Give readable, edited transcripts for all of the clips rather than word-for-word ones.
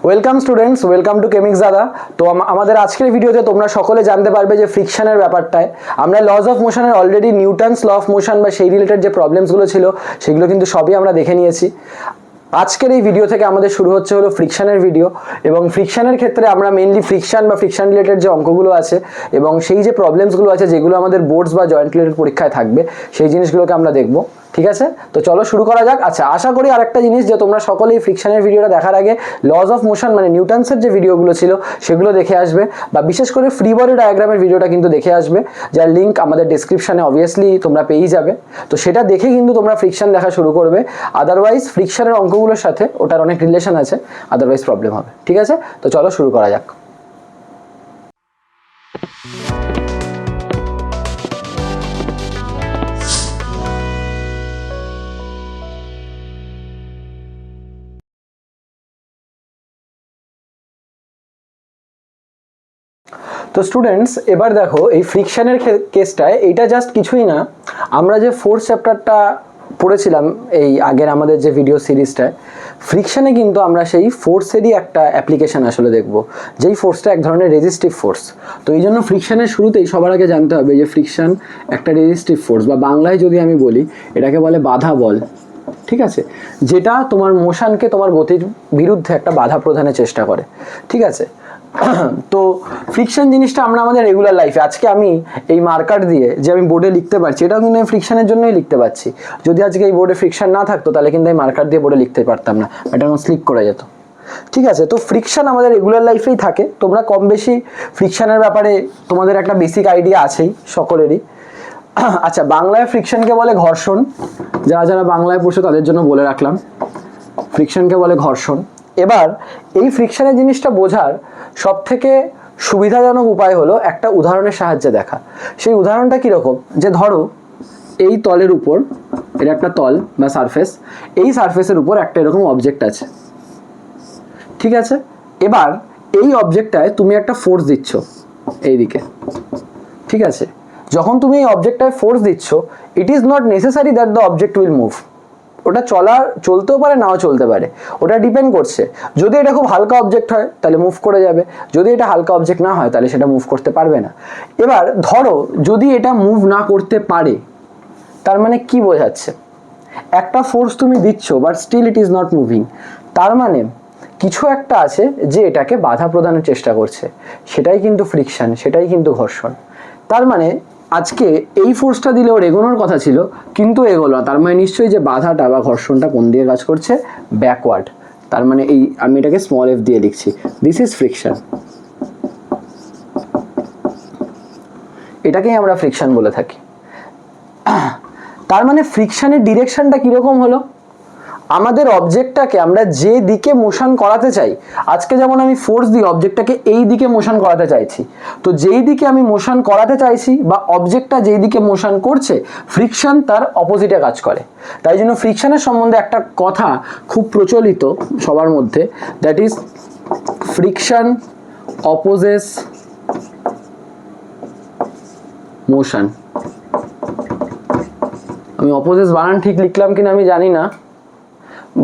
Welcome students, welcome to কেমিক্স দাদা। তো আমাদের আজকের ভিডিওতে তোমরা সকলে জানতে পারবে যে ফ্রিকশনের ব্যাপারটায় আমরা লজ অফ মোশনের already Newton's law of motion বা সেই রিলেটেড যে প্রবলেমসগুলো ছিল সেগুলো কিন্তু সবই আমরা দেখে নিয়েছি। আজকের এই ভিডিও থেকে আমাদের শুরু হচ্ছে হলো ফ্রিকশনের ভিডিও, এবং ফ্রিকশনের ক্ষেত্রে আমরা মেইনলি ফ্রিকশন বা ফ্রিকশন রিলেটেড যে অঙ্কগুলো আছে এবং সেই যে প্রবলেমসগুলো আছে যেগুলো আমাদের বোর্ডস বা জয়েন্ট রিলেটেড পরীক্ষায় থাকবে সেই জিনিসগুলোকে আমরা দেখবো। ঠিক আছে, তো চলো শুরু করা যাক। আচ্ছা, আশা করি আরেকটা জিনিস যে তোমরা সকলেই ফ্রিকশনের ভিডিওটা দেখার আগে লজ অফ মোশন মানে নিউটনসের যে ভিডিওগুলো ছিল সেগুলো দেখে আসবে, বা বিশেষ করে ফ্রি বডি ডায়াগ্রামের ভিডিওটা কিন্তু দেখে আসবে, যার লিঙ্ক আমাদের ডেসক্রিপশনে অবভিয়াসলি তোমরা পেয়েই যাবে। তো সেটা দেখে কিন্তু তোমরা ফ্রিকশন দেখা শুরু করবে, আদারওয়াইজ ফ্রিকশনের অঙ্কগুলোর সাথে ওটার অনেক রিলেশন আছে, আদারওয়াইজ প্রবলেম হবে। ঠিক আছে, তো চলো শুরু করা যাক। তো স্টুডেন্টস, এবার দেখো এই ফ্রিকশনের কেসটায় এটা জাস্ট কিছুই না, আমরা যে ফোর্থ চ্যাপ্টারটা পড়েছিলাম এই আগের আমাদের যে ভিডিও সিরিজটায়, ফ্রিকশনে কিন্তু আমরা সেই ফোর্সেরই একটা অ্যাপ্লিকেশন আসলে দেখব, যেই ফোর্সটা এক ধরনের রেজিস্টিভ ফোর্স। তো এই জন্য ফ্রিকশনের শুরুতেই সবার আগে জানতে হবে যে ফ্রিকশন একটা রেজিস্টিভ ফোর্স, বা বাংলায় যদি আমি বলি এটাকে বলে বাধা বল। ঠিক আছে, যেটা তোমার মোশনকে তোমার গতির বিরুদ্ধে একটা বাধা প্রদানের চেষ্টা করে। ঠিক আছে, তো ফ্রিকশন জিনিসটা আমরা আমাদের রেগুলার লাইফে, আজকে আমি এই মার্কার দিয়ে যে আমি বোর্ডে লিখতে পারছি এটাও কিন্তু আমি ফ্রিকশনের জন্যই লিখতে পারছি। যদি আজকে এই বোর্ডে ফ্রিকশন না থাকতো তাহলে কিন্তু আমি মার্কার দিয়ে বোর্ডে লিখতে পারতাম না, এটা আমার স্লিপ করে যেত। ঠিক আছে, তো ফ্রিকশন আমাদের রেগুলার লাইফেই থাকে। তোমরা কম বেশি ফ্রিকশনের ব্যাপারে তোমাদের একটা বেসিক আইডিয়া আছেই সকলেরই। আচ্ছা, বাংলায় ফ্রিকশনকে বলে ঘর্ষণ। যারা যারা বাংলায় পড়ছো তাদের জন্য বলে রাখলাম, ফ্রিকশনকে বলে ঘর্ষণ। এবার এই ফ্রিকশনের জিনিসটা বোঝার সব থেকে সুবিধাজনক উপায় হলো একটা উদাহরণের সাহায্যে দেখা। সেই উদাহরণটা কীরকম, যে ধরো এই তলের উপর, এটা একটা তল বা সারফেস, এই সারফেসের উপর একটা এরকম অবজেক্ট আছে। ঠিক আছে, এবার এই অবজেক্টটায় তুমি একটা ফোর্স দিচ্ছ এইদিকে। ঠিক আছে, যখন তুমি এই অবজেক্টটায় ফোর্স দিচ্ছ, ইট is not necessary that the object will move. ওটা চলতেও পারে, নাও চলতে পারে, ওটা ডিপেন্ড করছে। যদি এটা খুব হালকা অবজেক্ট হয় তাহলে মুভ করে যাবে, যদি এটা হালকা অবজেক্ট না হয় তাহলে সেটা মুভ করতে পারবে না। এবার ধরো যদি এটা মুভ না করতে পারে, তার মানে কি বোঝাচ্ছে, একটা ফোর্স তুমি দিচ্ছ but still it is not moving, তার মানে কিছু একটা আছে যে এটাকে বাধা প্রদানের চেষ্টা করছে, সেটাই কিন্তু ফ্রিকশন, সেটাই কিন্তু ঘর্ষণ। তার মানে আজকে এই ফোর্সটা দিলে ওর এগোনোর কথা ছিল কিন্তু এগোলো না, তার মানে নিশ্চয়ই যে বাধাটা বা ঘর্ষণটা কোন দিকে কাজ করছে, ব্যাকওয়ার্ড। তার মানে এই আমি এটাকে স্মল এফ দিয়ে লিখছি, দিস ইজ ফ্রিকশন। এটাকেই আমরা ফ্রিকশন বলে থাকি। তার মানে ফ্রিকশনের ডিরেকশনটা কীরকম হলো, আমাদের অবজেক্টটাকে আমরা যে দিকে মোশন করাতে চাই, আজকে যেমন আমি ফোর্স দিয়ে অবজেক্টটাকে এই দিকে মোশন করাতে চাইছি, তো যেই দিকে আমি মোশন করাতে চাইছি বা অবজেক্টটা যেই দিকে মোশন করছে, ফ্রিকশন তার অপোজিটে কাজ করে। তাই জন্য ফ্রিকশনের সম্বন্ধে একটা কথা খুব প্রচলিত সবার মধ্যে, that is friction opposes motion. আমি অপোজেস বানান ঠিক লিখলাম কিনা আমি জানি না,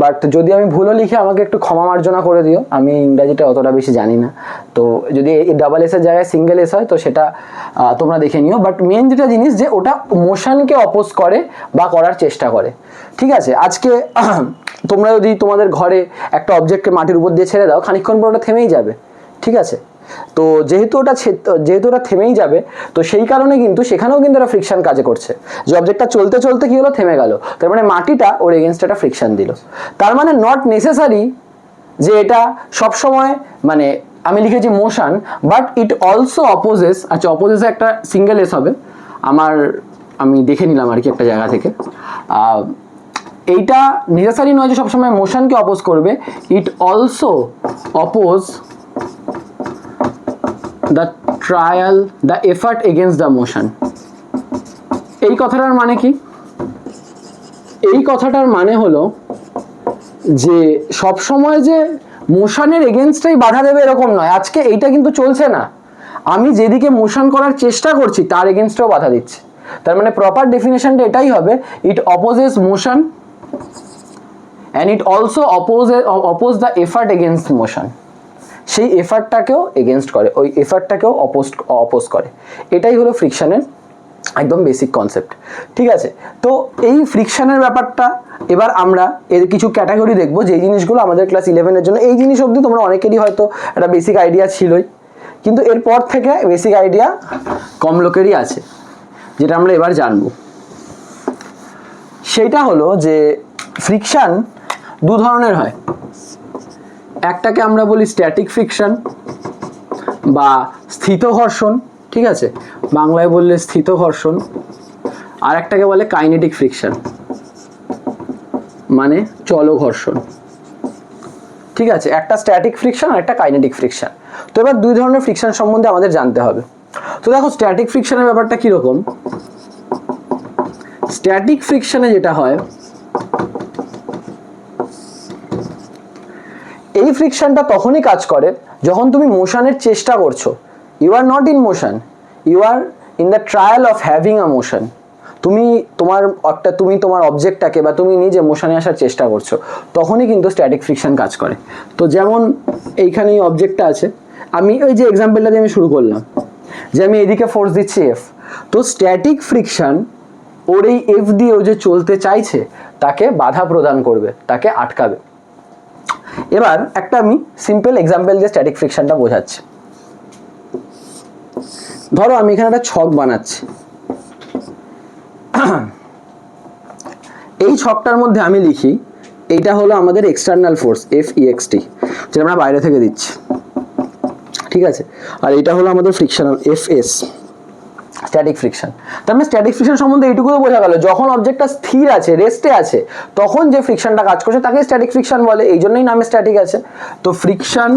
বাট যদি আমি ভুলও লিখে আমাকে একটু ক্ষমা মার্জনা করে দিও, আমি ইংরাজিটা অতটা বেশি জানি না। তো যদি ডাবল এস এর জায়গায় সিঙ্গেল এস হয় তো সেটা তোমরা দেখে নিও, বাট মেন যেটা জিনিস যে ওটা মোশনকে অপোজ করে বা করার চেষ্টা করে। ঠিক আছে, আজকে তোমরা যদি তোমাদের ঘরে একটা অবজেক্টকে মাটির উপর দিয়ে ছেড়ে দাও, খানিকক্ষণ পর ওটা থেমেই যাবে। ঠিক আছে, তো যেহেতু ওটা থেমেই যাবে, তো সেই কারণে কিন্তু সেখানেও কিন্তু একটা ফ্রিকশন কাজে করছে, যে অবজেক্টটা চলতে চলতে কি হলো, থেমে গেল, তার মানে মাটিটা ওর এগেনস্ট একটা ফ্রিকশন দিল। তার মানে নট নেসেসারি যে এটা সবসময়, মানে আমি লিখেছি motion but it also opposes. আচ্ছা, অপোজেসে একটা সিঙ্গেল এস হবে, আমি দেখে নিলাম আর কি একটা জায়গা থেকে। এইটা নেসেসারি নয় যে সবসময় মোশনকে অপোজ করবে, it also oppose the effort against the motion। এই কথাটার মানে কি, এই কথাটার মানে হলো যে সব সময় যে মোশনের এগেনস্টটাই বাধা দেবে এরকম নয়। আজকে এইটা কিন্তু চলছে না, আমি যেদিকে মোশন করার চেষ্টা করছি তার এগেনস্টেও বাধা দিচ্ছে। তার মানে প্রপার ডেফিনেশনটা এটাই হবে, it opposes motion and it also oppose the effort against motion। সেই এফার্টটাকেও এগেনস্ট করে, ওই এফার্টটাকেও অপোজ করে। এটাই হলো ফ্রিকশনের একদম বেসিক কনসেপ্ট। ঠিক আছে, তো এই ফ্রিকশনের ব্যাপারটা এবার আমরা এর কিছু ক্যাটাগরি দেখবো, যেই জিনিসগুলো আমাদের ক্লাস 11-এর জন্য, এই জিনিস অবধি তোমরা অনেকেরই হয়তো একটা বেসিক আইডিয়া ছিলই, কিন্তু এরপর থেকে বেসিক আইডিয়া কম লোকেরই আছে, যেটা আমরা এবার জানবো। সেইটা হলো যে ফ্রিকশন দু ধরনের হয়। একটাকে আমরা বলি স্ট্যাটিক ফ্রিকশন বা স্থিত ঘর্ষণ, ঠিক আছে, বাংলায় বললে স্থিত ঘর্ষণ। আর একটাকে বলে কাইনেটিক ফ্রিকশন, মানে চল ঘর্ষণ। ঠিক আছে, একটা স্ট্যাটিক ফ্রিকশন আর একটা কাইনেটিক ফ্রিকশন। তো এবার দুই ধরনের ফ্রিকশন সম্বন্ধে আমাদের জানতে হবে। তো দেখো স্ট্যাটিক ফ্রিকশনের ব্যাপারটা কীরকম। স্ট্যাটিক ফ্রিকশনে যেটা হয়, এই ফ্রিকশনটা তখনই কাজ করে যখন তুমি মোশনের চেষ্টা করছো। You are not in motion, you are in the trial of having a motion. তুমি তোমার অবজেক্টটাকে বা তুমি নিজে মোশনে আসার চেষ্টা করছো, তখনই কিন্তু স্ট্যাটিক ফ্রিকশন কাজ করে। তো যেমন এইখানে এই অবজেক্টটা আছে, আমি ওই যে এক্সাম্পলটা দিয়ে আমি শুরু করলাম, যে আমি এদিকে ফোর্স দিচ্ছি এফ, তো স্ট্যাটিক ফ্রিকশন ওর এই এফ দিয়ে ও যে চলতে চাইছে তাকে বাধা প্রদান করবে, তাকে আটকাবে। এবার একটা আমি সিম্পল এক্সাম্পল দিয়ে স্ট্যাটিক ফ্রিকশনটা বোঝাচ্ছি। ধরো আমি এখানে একটা ছক বানাচ্ছি, এই ছকটার মধ্যে আমি লিখি এইটা হলো আমাদের এক্সটার্নাল ফোর্স এফ ইএক্সটি, যেটা আমরা বাইরে থেকে দিচ্ছি, ঠিক আছে, আর এটা হলো আমাদের frictional F S, static friction. তার মানে স্ট্যাটিক ফ্রিকশন সম্বন্ধে এইটুকুও বোঝা গেল, যখন অবজেক্টটা স্থির আছে, রেস্টে আছে, তখন যে ফ্রিকশনটা কাজ করছে তাকে স্ট্যাটিক ফ্রিকশন বলে, এই জন্যই নামে স্ট্যাটিক আছে। তো friction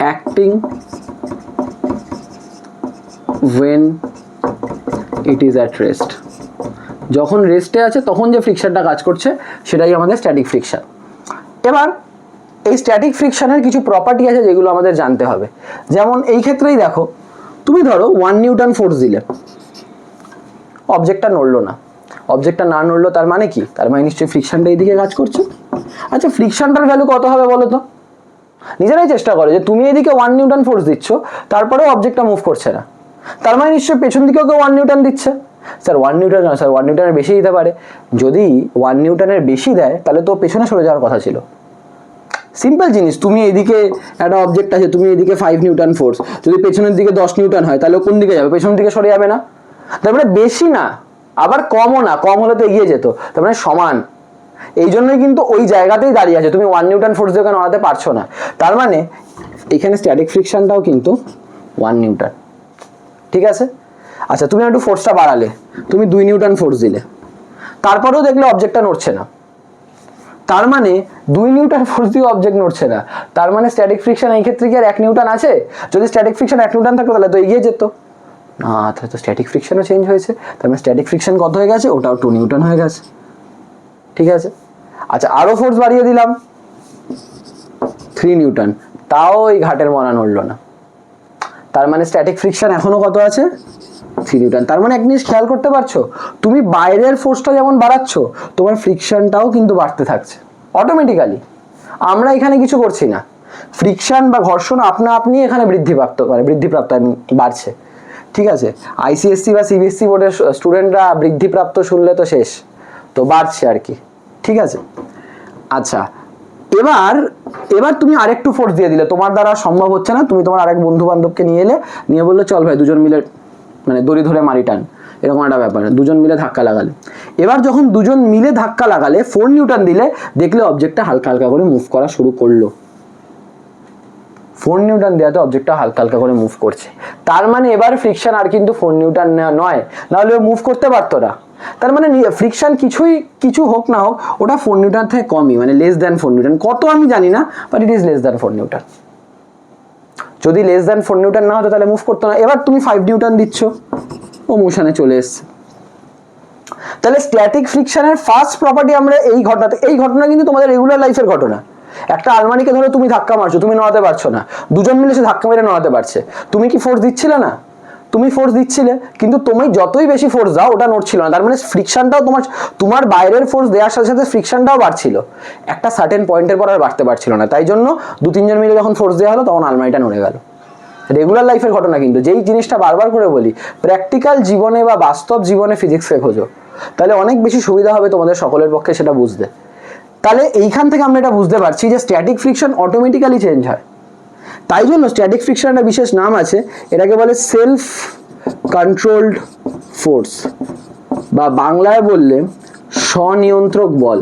acting when it is at rest, যখন রেস্টে আছে তখন যে ফ্রিকশনটা কাজ করছে সেটাই আমাদের স্ট্যাটিক ফ্রিকশন। এবার এই স্ট্যাটিক ফ্রিকশনের কিছু প্রপার্টি আছে যেগুলো আমাদের জানতে হবে। যেমন এই ক্ষেত্রেই দেখো, তুমি ধরো 1 নিউটন ফোর্স দিলে, অবজেক্টটা নড়লো না। অবজেক্টটা না নড়লো তার মানে কি? তার মানে নিশ্চয়ই ফ্রিকশনটা এইদিকে কাজ করছে। আচ্ছা, ফ্রিকশনটার ভ্যালু কত হবে বলো তো? নিজেরাই চেষ্টা করো যে তুমি এদিকে 1 নিউটন ফোর্স দিচ্ছ, তারপরেও অবজেক্টটা মুভ করছে না, তার মানে নিশ্চয়ই পেছন দিকেও কেউ 1 নিউটন দিচ্ছে। স্যার 1 নিউটন না স্যার, 1 নিউটনের বেশি দিতে পারে। যদি 1 নিউটনের বেশি দেয় তাহলে তো পেছনে সরে যাওয়ার কথা ছিল। সিম্পল জিনিস, তুমি এদিকে একটা অবজেক্ট আছে, তুমি এদিকে 5 নিউটন ফোর্স, যদি পেছনের দিকে 10 নিউটন হয় তাহলে কোন দিকে যাবে? পেছনের দিকে সরে যাবে না? তার মানে বেশি না, আবার কমও না, কম হলে তো এগিয়ে যেত, তার মানে সমান। এই জন্যই কিন্তু ওই জায়গাতেই দাঁড়িয়ে আছে, তুমি 1 নিউটন ফোর্স দিয়ে নড়াতে পারছো না, তার মানে এখানে স্ট্যাটিক ফ্রিকশনটাও কিন্তু 1 নিউটন। ঠিক আছে, আচ্ছা তুমি একটু ফোর্সটা বাড়ালে, তুমি 2 নিউটন ফোর্স দিলে, তারপরেও দেখলে অবজেক্টটা নড়ছে না, তার মানে 2 নিউটন ফোর্স দিয়ে অবজেক্ট নড়ছে না, তার মানে স্ট্যাটিক ফ্রিকশন এই ক্ষেত্রে কি আর 1 নিউটন আছে? যদি স্ট্যাটিক ফ্রিকশন 1 নিউটন থাকতো তাহলে তো এগিয়ে যেত না, তাহলে তো স্ট্যাটিক ফ্রিকশনও চেঞ্জ হয়েছে, তার মানে স্ট্যাটিক ফ্রিকশন কত হয়ে গেছে? ওটাও 2 নিউটন হয়ে গেছে। ঠিক আছে, আচ্ছা আরো ফোর্স বাড়িয়ে দিলাম 3 নিউটন, তাও এই ঘাটের মনা নড়লো না, তার মানে স্ট্যাটিক ফ্রিকশন এখনো কত আছে? 3 নিউটন। তার মানে এক জিনিস খেয়াল করতে পারছো, তুমি বাইরের ফোর্সটা যেমন বাড়াচ্ছ, তোমার ফ্রিকশনটাও কিন্তু বাড়তে থাকছে অটোমেটিক্যালি। আমরা এখানে কিছু করছি না, ফ্রিকশন বা ঘর্ষণ আপনা আপনি এখানে বৃদ্ধিপ্রাপ্ত বাড়ছে। ঠিক আছে, আইসিএসসি বা সিবিএসসি বোর্ডের স্টুডেন্টরা বৃদ্ধিপ্রাপ্ত শুনলে তো শেষ, তো বাড়ছে আর কি। ঠিক আছে, আচ্ছা এবার তুমি আরেকটু ফোর্স দিয়ে দিলে, তোমার দ্বারা সম্ভব হচ্ছে না, তুমি তোমার আরেক বন্ধু বান্ধবকে নিয়ে বললে চল ভাই দুজন মিলে মানে দড়ি ধরে মারি টান, এরকম একটা ব্যাপার, দুজন মিলে ধাক্কা লাগালে। এবার যখন দুজন মিলে ধাক্কা লাগালে 4 নিউটন দিলে, দেখলে অবজেক্টটা হালকা হালকা করে মুভ করা শুরু করলো। 4 নিউটন দেওয়াতে অবজেক্টটা হালকা হালকা করে মুভ করছে, তার মানে এবার ফ্রিকশন আর কিন্তু 4 নিউটন নয়, নাহলে মুভ করতে পারতো না। তার মানে ফ্রিকশন কিছু হোক না হোক, ওটা 4 নিউটন থেকে কমই, মানে লেস দ্যান 4 নিউটন, কত আমি জানি না, but it is less than 4 Newton. যদি লেস দ্যান 4 নিউটন না হতো তাহলে মুভ করতো না। এবার তুমি 5 নিউটন দিচ্ছ, ও মোশনে চলে এসছে। তাহলে স্ট্যাটিক ফ্রিকশনের ফার্স্ট প্রপার্টি আমরা এই ঘটনা কিন্তু তোমাদের রেগুলার লাইফের ঘটনা। একটা আলমারিকে ধরো তুমি ধাক্কা মারছো, তুমি নড়াতে পারছো না, দুজন মিলে সে ধাক্কা মেরে নড়াতে পারছে, তুমি কি ফোর্স দিচ্ছিলে না? তুমি ফোর্স দিচ্ছিলে, কিন্তু তুমি যতই বেশি ফোর্স দাও ওটা নড়ছিল না, তার মানে ফ্রিকশনটাও তোমার বাইরের ফোর্স দেওয়ার সাথে সাথে ফ্রিকশনটাও বাড়ছিল, একটা সার্টেন পয়েন্টের পর আর বাড়তে পারছিল না, তাই জন্য 2-3 জন মিলে যখন ফোর্স দেওয়া হলো তখন আলমারিটা নড়ে গেল। রেগুলার লাইফের ঘটনা, কিন্তু যেই জিনিসটা বারবার করে বলি, প্র্যাকটিক্যাল জীবনে বা বাস্তব জীবনে ফিজিক্সকে খোঁজো, তাহলে অনেক বেশি সুবিধা হবে তোমাদের সকলের পক্ষে সেটা বুঝতে। তাহলে এইখান থেকে আমরা এটা বুঝতে পারছি যে স্ট্যাটিক ফ্রিকশন অটোমেটিক্যালি চেঞ্জ হয়, তাই জন্য স্ট্যাটিক ফ্রিকশন একটা বিশেষ নাম আছে, এটাকে বলে সেলফ কন্ট্রোলড ফোর্স, বা বাংলায় বললে স্বনিয়ন্ত্রক বল,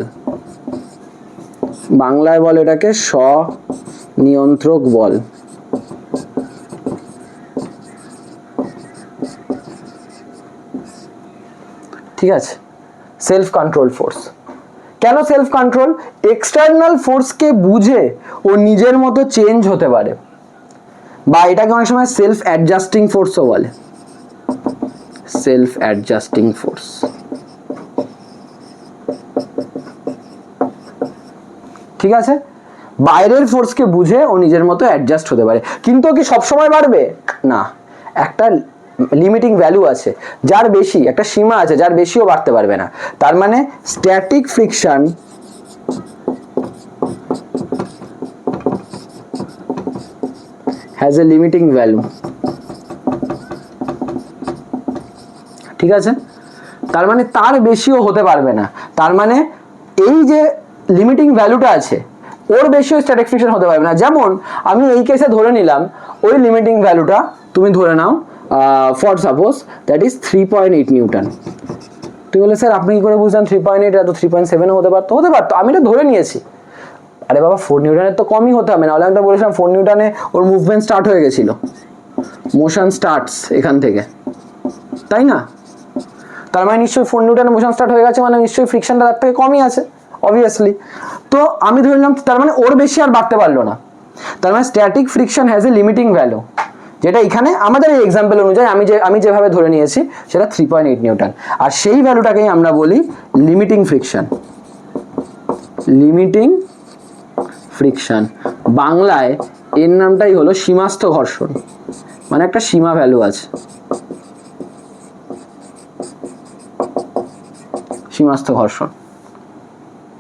বাংলায় বলে এটাকে স্বনিয়ন্ত্রক বল। ঠিক আছে, সেলফ কন্ট্রোল ফোর্স। কেন সেলফ কন্ট্রোল? এক্সটার্নাল ফোর্সকে বুঝে ও নিজের মতো চেঞ্জ হতে পারে, বা এটাকে অনেক সময় সেলফ অ্যাডজাস্টিং ফোর্সও বলে, সেলফ অ্যাডজাস্টিং ফোর্স। ঠিক আছে, বাইরের ফোর্সকে বুঝে ও নিজের মতো অ্যাডজাস্ট হতে পারে, কিন্তু কি সবসময় বাড়বে না, একটা লিমিটিং ভ্যালু আছে, যার বেশি একটা সীমা আছে, যার বেশিও বাড়তে পারবে না। তার মানে static friction has a limiting value. ঠিক আছে, তার মানে তার বেশিও হতে পারবে না, তার মানে এই যে লিমিটিং ভ্যালুটা আছে ওর বেশিও স্ট্যাটিক ফ্রিকশন হতে পারবে না। যেমন আমি এই কেসে ধরে নিলাম ওই লিমিটিং ভ্যালুটা তুমি ধরে নাও for suppose that is 3.8 Newton. তুই বলে স্যার আপনি কি করে বুঝলেন 3.8? এত 3.7 হতে পারতো, আমি এটা ধরে নিয়েছি। আরে বাবা 4 নিউটনের তো কমই হতে হবে, নাহলে আমি তো বলেছিলাম 4 নিউটনে ওর মুভমেন্ট স্টার্ট হয়ে গেছিল, মোশন স্টার্টস এখান থেকে, তাই না? তার মানে নিশ্চয়ই 4 নিউটনে মোশন স্টার্ট হয়ে গেছে, মানে নিশ্চয়ই ফ্রিকশনটা তার থেকে কমই আছে অবভিয়াসলি। তো আমি ধরে নিলাম তার মানে ওর বেশি আর বাড়তে পারলো না, তার মানে static friction has a limiting value, যেটা এখানে আমাদের এই এক্সাম্পল অনুযায়ী আমি যেভাবে ধরে নিয়েছি সেটা 3.8 নিউটন, আর সেই ভ্যালুটাকেই আমরা বলি লিমিটিং ফ্রিকশন। লিমিটিং ফ্রিকশন, বাংলায় এর নামটাই হলো সীমাস্থ ঘর্ষণ, মানে একটা সীমা ভ্যালু আছে, সীমাস্থ ঘর্ষণ।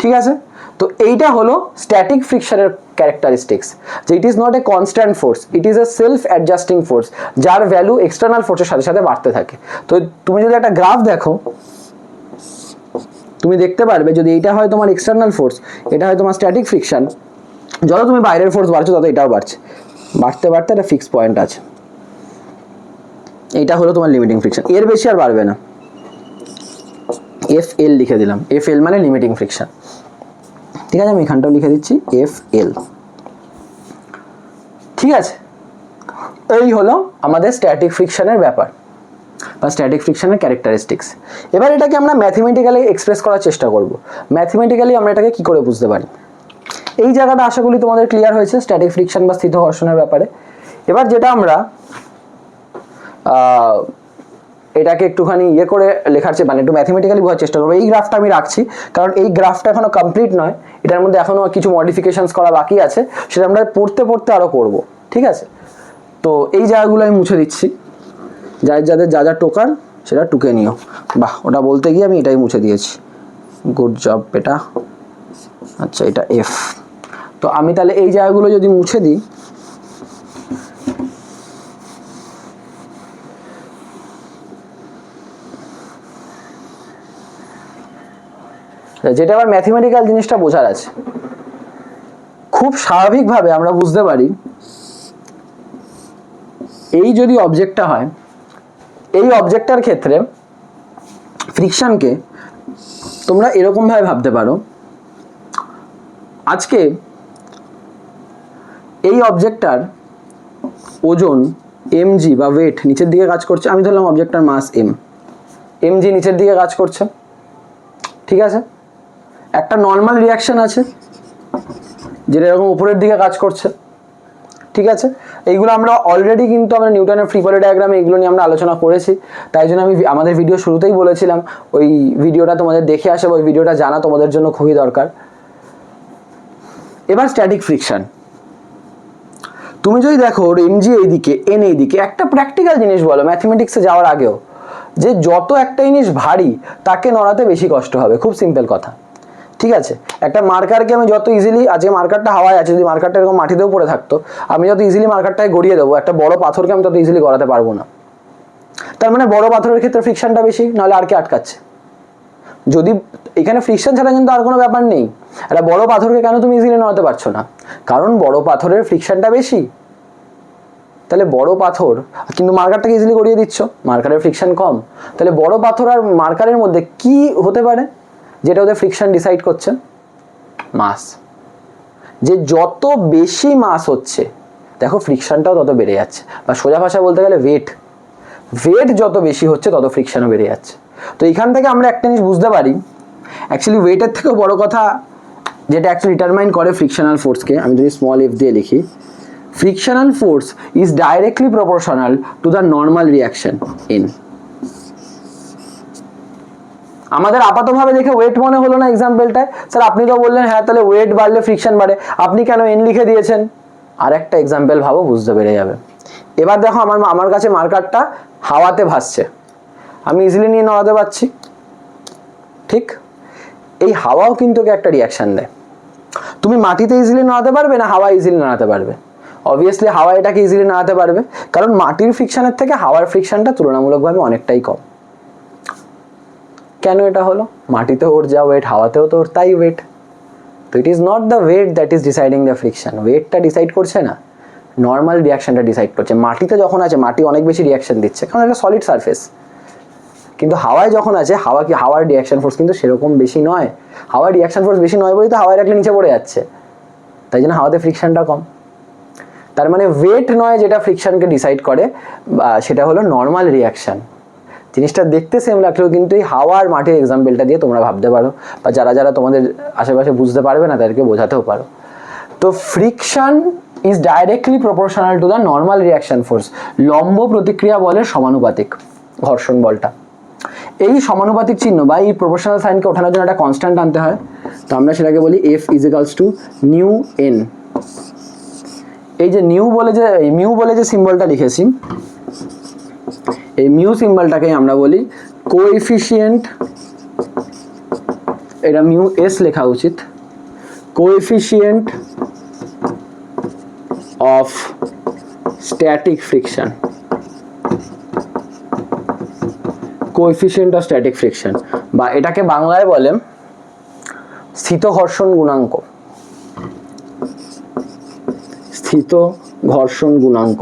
ঠিক আছে, তো এইটা হলো স্ট্যাটিক ফ্রিকশনের ক্যারেক্টারিস্টিক্স, যে ইট is not a constant force, it is a self adjusting force, যার ভ্যালু এক্সটার্নাল ফোর্সের সাথে সাথে বাড়তে থাকে। তো তুমি যদি একটা গ্রাফ দেখো, তুমি দেখতে পারবে যদি এইটা হয় তোমার এক্সটার্নাল ফোর্স, এটা হয় তোমার স্ট্যাটিক ফ্রিকশন, যত তুমি বাইরের ফোর্স বাড়ছো তত এটাও বাড়ছে, বাড়তে বাড়তে একটা ফিক্স পয়েন্ট আছে, এইটা হলো তোমার লিমিটিং ফ্রিকশন, এর বেশি আর বাড়বে না। FL লিখে দিলাম, FL মানে লিমিটিং ফ্রিকশন। ঠিক আছে, আমি এখানটাও লিখে দিচ্ছি FL। ঠিক আছে, এই হলো আমাদের স্ট্যাটিক ফ্রিকশনের ব্যাপার বা স্ট্যাটিক ফ্রিকশনের ক্যারেক্টারিস্টিক্স। এবার এটাকে আমরা ম্যাথমেটিক্যালি এক্সপ্রেস করার চেষ্টা করব। ম্যাথমেটিক্যালি আমরা এটাকে কি করে বুঝতে পারি, এই জায়গাটা আশা করি তোমাদের ক্লিয়ার হয়েছে স্ট্যাটিক ফ্রিকশন বা স্থিত ঘর্ষণের ব্যাপারে। এবার যেটা আমরা এটাকে একটুখানি করে লেখার চেয়ে মানে একটু ম্যাথমেটিক্যালি বোঝার চেষ্টা করবো। এই গ্রাফটা আমি রাখছি কারণ এই গ্রাফটা এখনো কমপ্লিট নয়, এটার মধ্যে এখনো কিছু মডিফিকেশনস করা বাকি আছে, সেটা আমরা পড়তে পড়তে আরও করব। ঠিক আছে, তো এই জায়গাগুলো আমি মুছে দিচ্ছি, যাদের যা যা টোকার সেটা টুকে নিও। বাহ, ওটা বলতে গিয়ে আমি এটাই মুছে দিয়েছি, গুড জব বেটা। আচ্ছা, এটা F। তো আমি তাহলে এই জায়গাগুলো যদি মুছে দিই, যেটা আবার ম্যাথমেটিক্যাল জিনিসটা বোঝার আছে, খুব স্বাভাবিকভাবে আমরা বুঝতে পারি এই যদি অবজেক্টটা হয়, এই অবজেক্টটার ক্ষেত্রে ফ্রিকশনকে তোমরা এরকমভাবে ভাবতে পারো, আজকে এই অবজেক্টটার ওজন mg বা ওয়েট নিচের দিকে কাজ করছে, আমি ধরলাম অবজেক্টটার মাস mg নিচের দিকে কাজ করছে। ঠিক আছে, একটা নর্মাল রিয়াকশন আছে যেটা এরকম উপরের দিকে কাজ করছে। ঠিক আছে, এইগুলো আমরা অলরেডি কিন্তু আমরা নিউটনের ফ্রি বডি ডায়াগ্রামে এগুলো নিয়ে আমরা আলোচনা করেছি, তাই জন্য আমি আমাদের ভিডিও শুরুতেই বলেছিলাম ওই ভিডিওটা তোমাদের দেখে আসে, ওই ভিডিওটা জানা তোমাদের জন্য খুবই দরকার। এবার স্ট্যাটিক ফ্রিকশন, তুমি যদি দেখো mg এইদিকে n এইদিকে, একটা প্র্যাকটিক্যাল জিনিস বলো ম্যাথমেটিক্সে যাওয়ার আগেও, যে যত একটা জিনিস ভারী তাকে নড়াতে বেশি কষ্ট হবে, খুব সিম্পল কথা, ঠিক আছে? একটা মার্কারকে আমি যত ইজিলি, আজকে মার্কারটা হাওয়ায় আছে, যদি মার্কারটা এরকম মাটিতেও পড়ে থাকতো, আমি যত ইজিলি মার্কারটাকে গড়িয়ে দেবো, একটা বড় পাথরকে আমি তত ইজিলি গড়াতে পারবো না। তার মানে বড় পাথরের ক্ষেত্রে ফ্রিকশনটা বেশি, নাহলে আর কে আটকাচ্ছে? যদি এখানে ফ্রিকশন ছাড়া কিন্তু আর কোনো ব্যাপার নেই। একটা বড় পাথরকে কেন তুমি ইজিলি নড়াতে পারছো না? কারণ বড় পাথরের ফ্রিকশনটা বেশি। তাহলে বড় পাথর, কিন্তু মার্কারটাকে ইজিলি গড়িয়ে দিচ্ছ, মার্কারের ফ্রিকশন কম, তাহলে বড় পাথর আর মার্কারের মধ্যে কি হতে পারে যেটা ওদের ফ্রিকশন ডিসাইড করছে? মাস। যে যত বেশি মাস হচ্ছে, দেখো ফ্রিকশনটাও তত বেড়ে যাচ্ছে, বা সোজা ভাষায় বলতে গেলে ওয়েট যত বেশি হচ্ছে তত ফ্রিকশনও বেড়ে যাচ্ছে। তো এখান থেকে আমরা একটা জিনিস বুঝতে পারি, অ্যাকচুয়ালি ওয়েটের থেকেও বড় কথা যেটা অ্যাকচুয়ালি ডিটারমাইন করে ফ্রিকশনাল ফোর্সকে, আমি যদি স্মল এফ দিয়ে লিখি, frictional force is directly proportional to the normal reaction in. আমাদের আপাতভাবে দেখে ওয়েট মনে হলো না এক্সাম্পলটায়, স্যার আপনি তো বললেন হ্যাঁ তাহলে ওয়েট বাড়লে ফ্রিকশন বাড়ে, আপনি কেন এন লিখে দিয়েছেন? আর একটা এক্সাম্পল ভাবো, বুঝতে পেরে যাবে। এবার দেখো আমার কাছে মার্কারটা হাওয়াতে ভাসছে, আমি ইজিলি নিয়ে নড়াতে পারছি, ঠিক? এই হাওয়াও কিন্তু একটা রিয়াকশন দেয়। তুমি মাটিতে ইজিলি নড়াতে পারবে না হাওয়া ইজিলি নড়াতে পারবে? অবভিয়াসলি হাওয়া এটাকে ইজিলি নাড়াতে পারবে, কারণ মাটির ফ্রিকশনের থেকে হাওয়ার ফ্রিকশনটা তুলনামূলকভাবে অনেকটাই কম। কেন এটা হলো? মাটিতে ওর যা ওয়েট, হাওয়াতেও তো ওর তাই ওয়েট। তো it is not the weight that is deciding the friction, ওয়েটটা ডিসাইড করছে না, নর্মাল রিয়াকশনটা ডিসাইড করছে। মাটিতে যখন আছে, মাটি অনেক বেশি রিয়াকশন দিচ্ছে, কারণ এটা সলিড সারফেস। কিন্তু হাওয়ায় যখন আছে, হাওয়ার রিয়াকশন ফোর্স কিন্তু সেরকম বেশি নয়। হাওয়ার রিয়াকশন ফোর্স বেশি নয় বলেই তো হাওয়ায় রাখলে নিচে পড়ে যাচ্ছে, তাই জন্য হাওয়াতে ফ্রিকশনটা কম। তার মানে ওয়েট নয় যেটা ফ্রিকশনকে ডিসাইড করে, সেটা হলো নর্মাল রিয়াকশন। জিনিসটা দেখতে সেম লাগলেও কিন্তু এই হাওয়া আর মাটির এক্সাম্পলটা দিয়ে তোমরা ভাবতে পারো, বা যারা তোমাদের আশেপাশে বুঝতে পারবে না তাদেরকে বোঝাতেও পারো। তো friction is directly proportional to the normal reaction force, লম্ব প্রতিক্রিয়া বলের সমানুপাতিক ঘর্ষণ বলটা। এই সমানুপাতিক চিহ্ন বা এই প্রপোর্শনাল সাইনকে ওঠানোর জন্য একটা কনস্ট্যান্ট আনতে হয়, তো আমরা সেটাকে বলি F is equals two new N. এই যে মিউ বলে যে সিম্বলটা লিখেছি, এই মিউ সিম্বলটাকে আমরা বলি কোএফিসিয়েন্ট, এটা মিউ এস লেখা উচিত, coefficient of static friction, coefficient of static friction, বা এটাকে বাংলায় বলে স্থিত ঘর্ষণ গুণাঙ্ক, স্থিত ঘর্ষণ গুণাঙ্ক।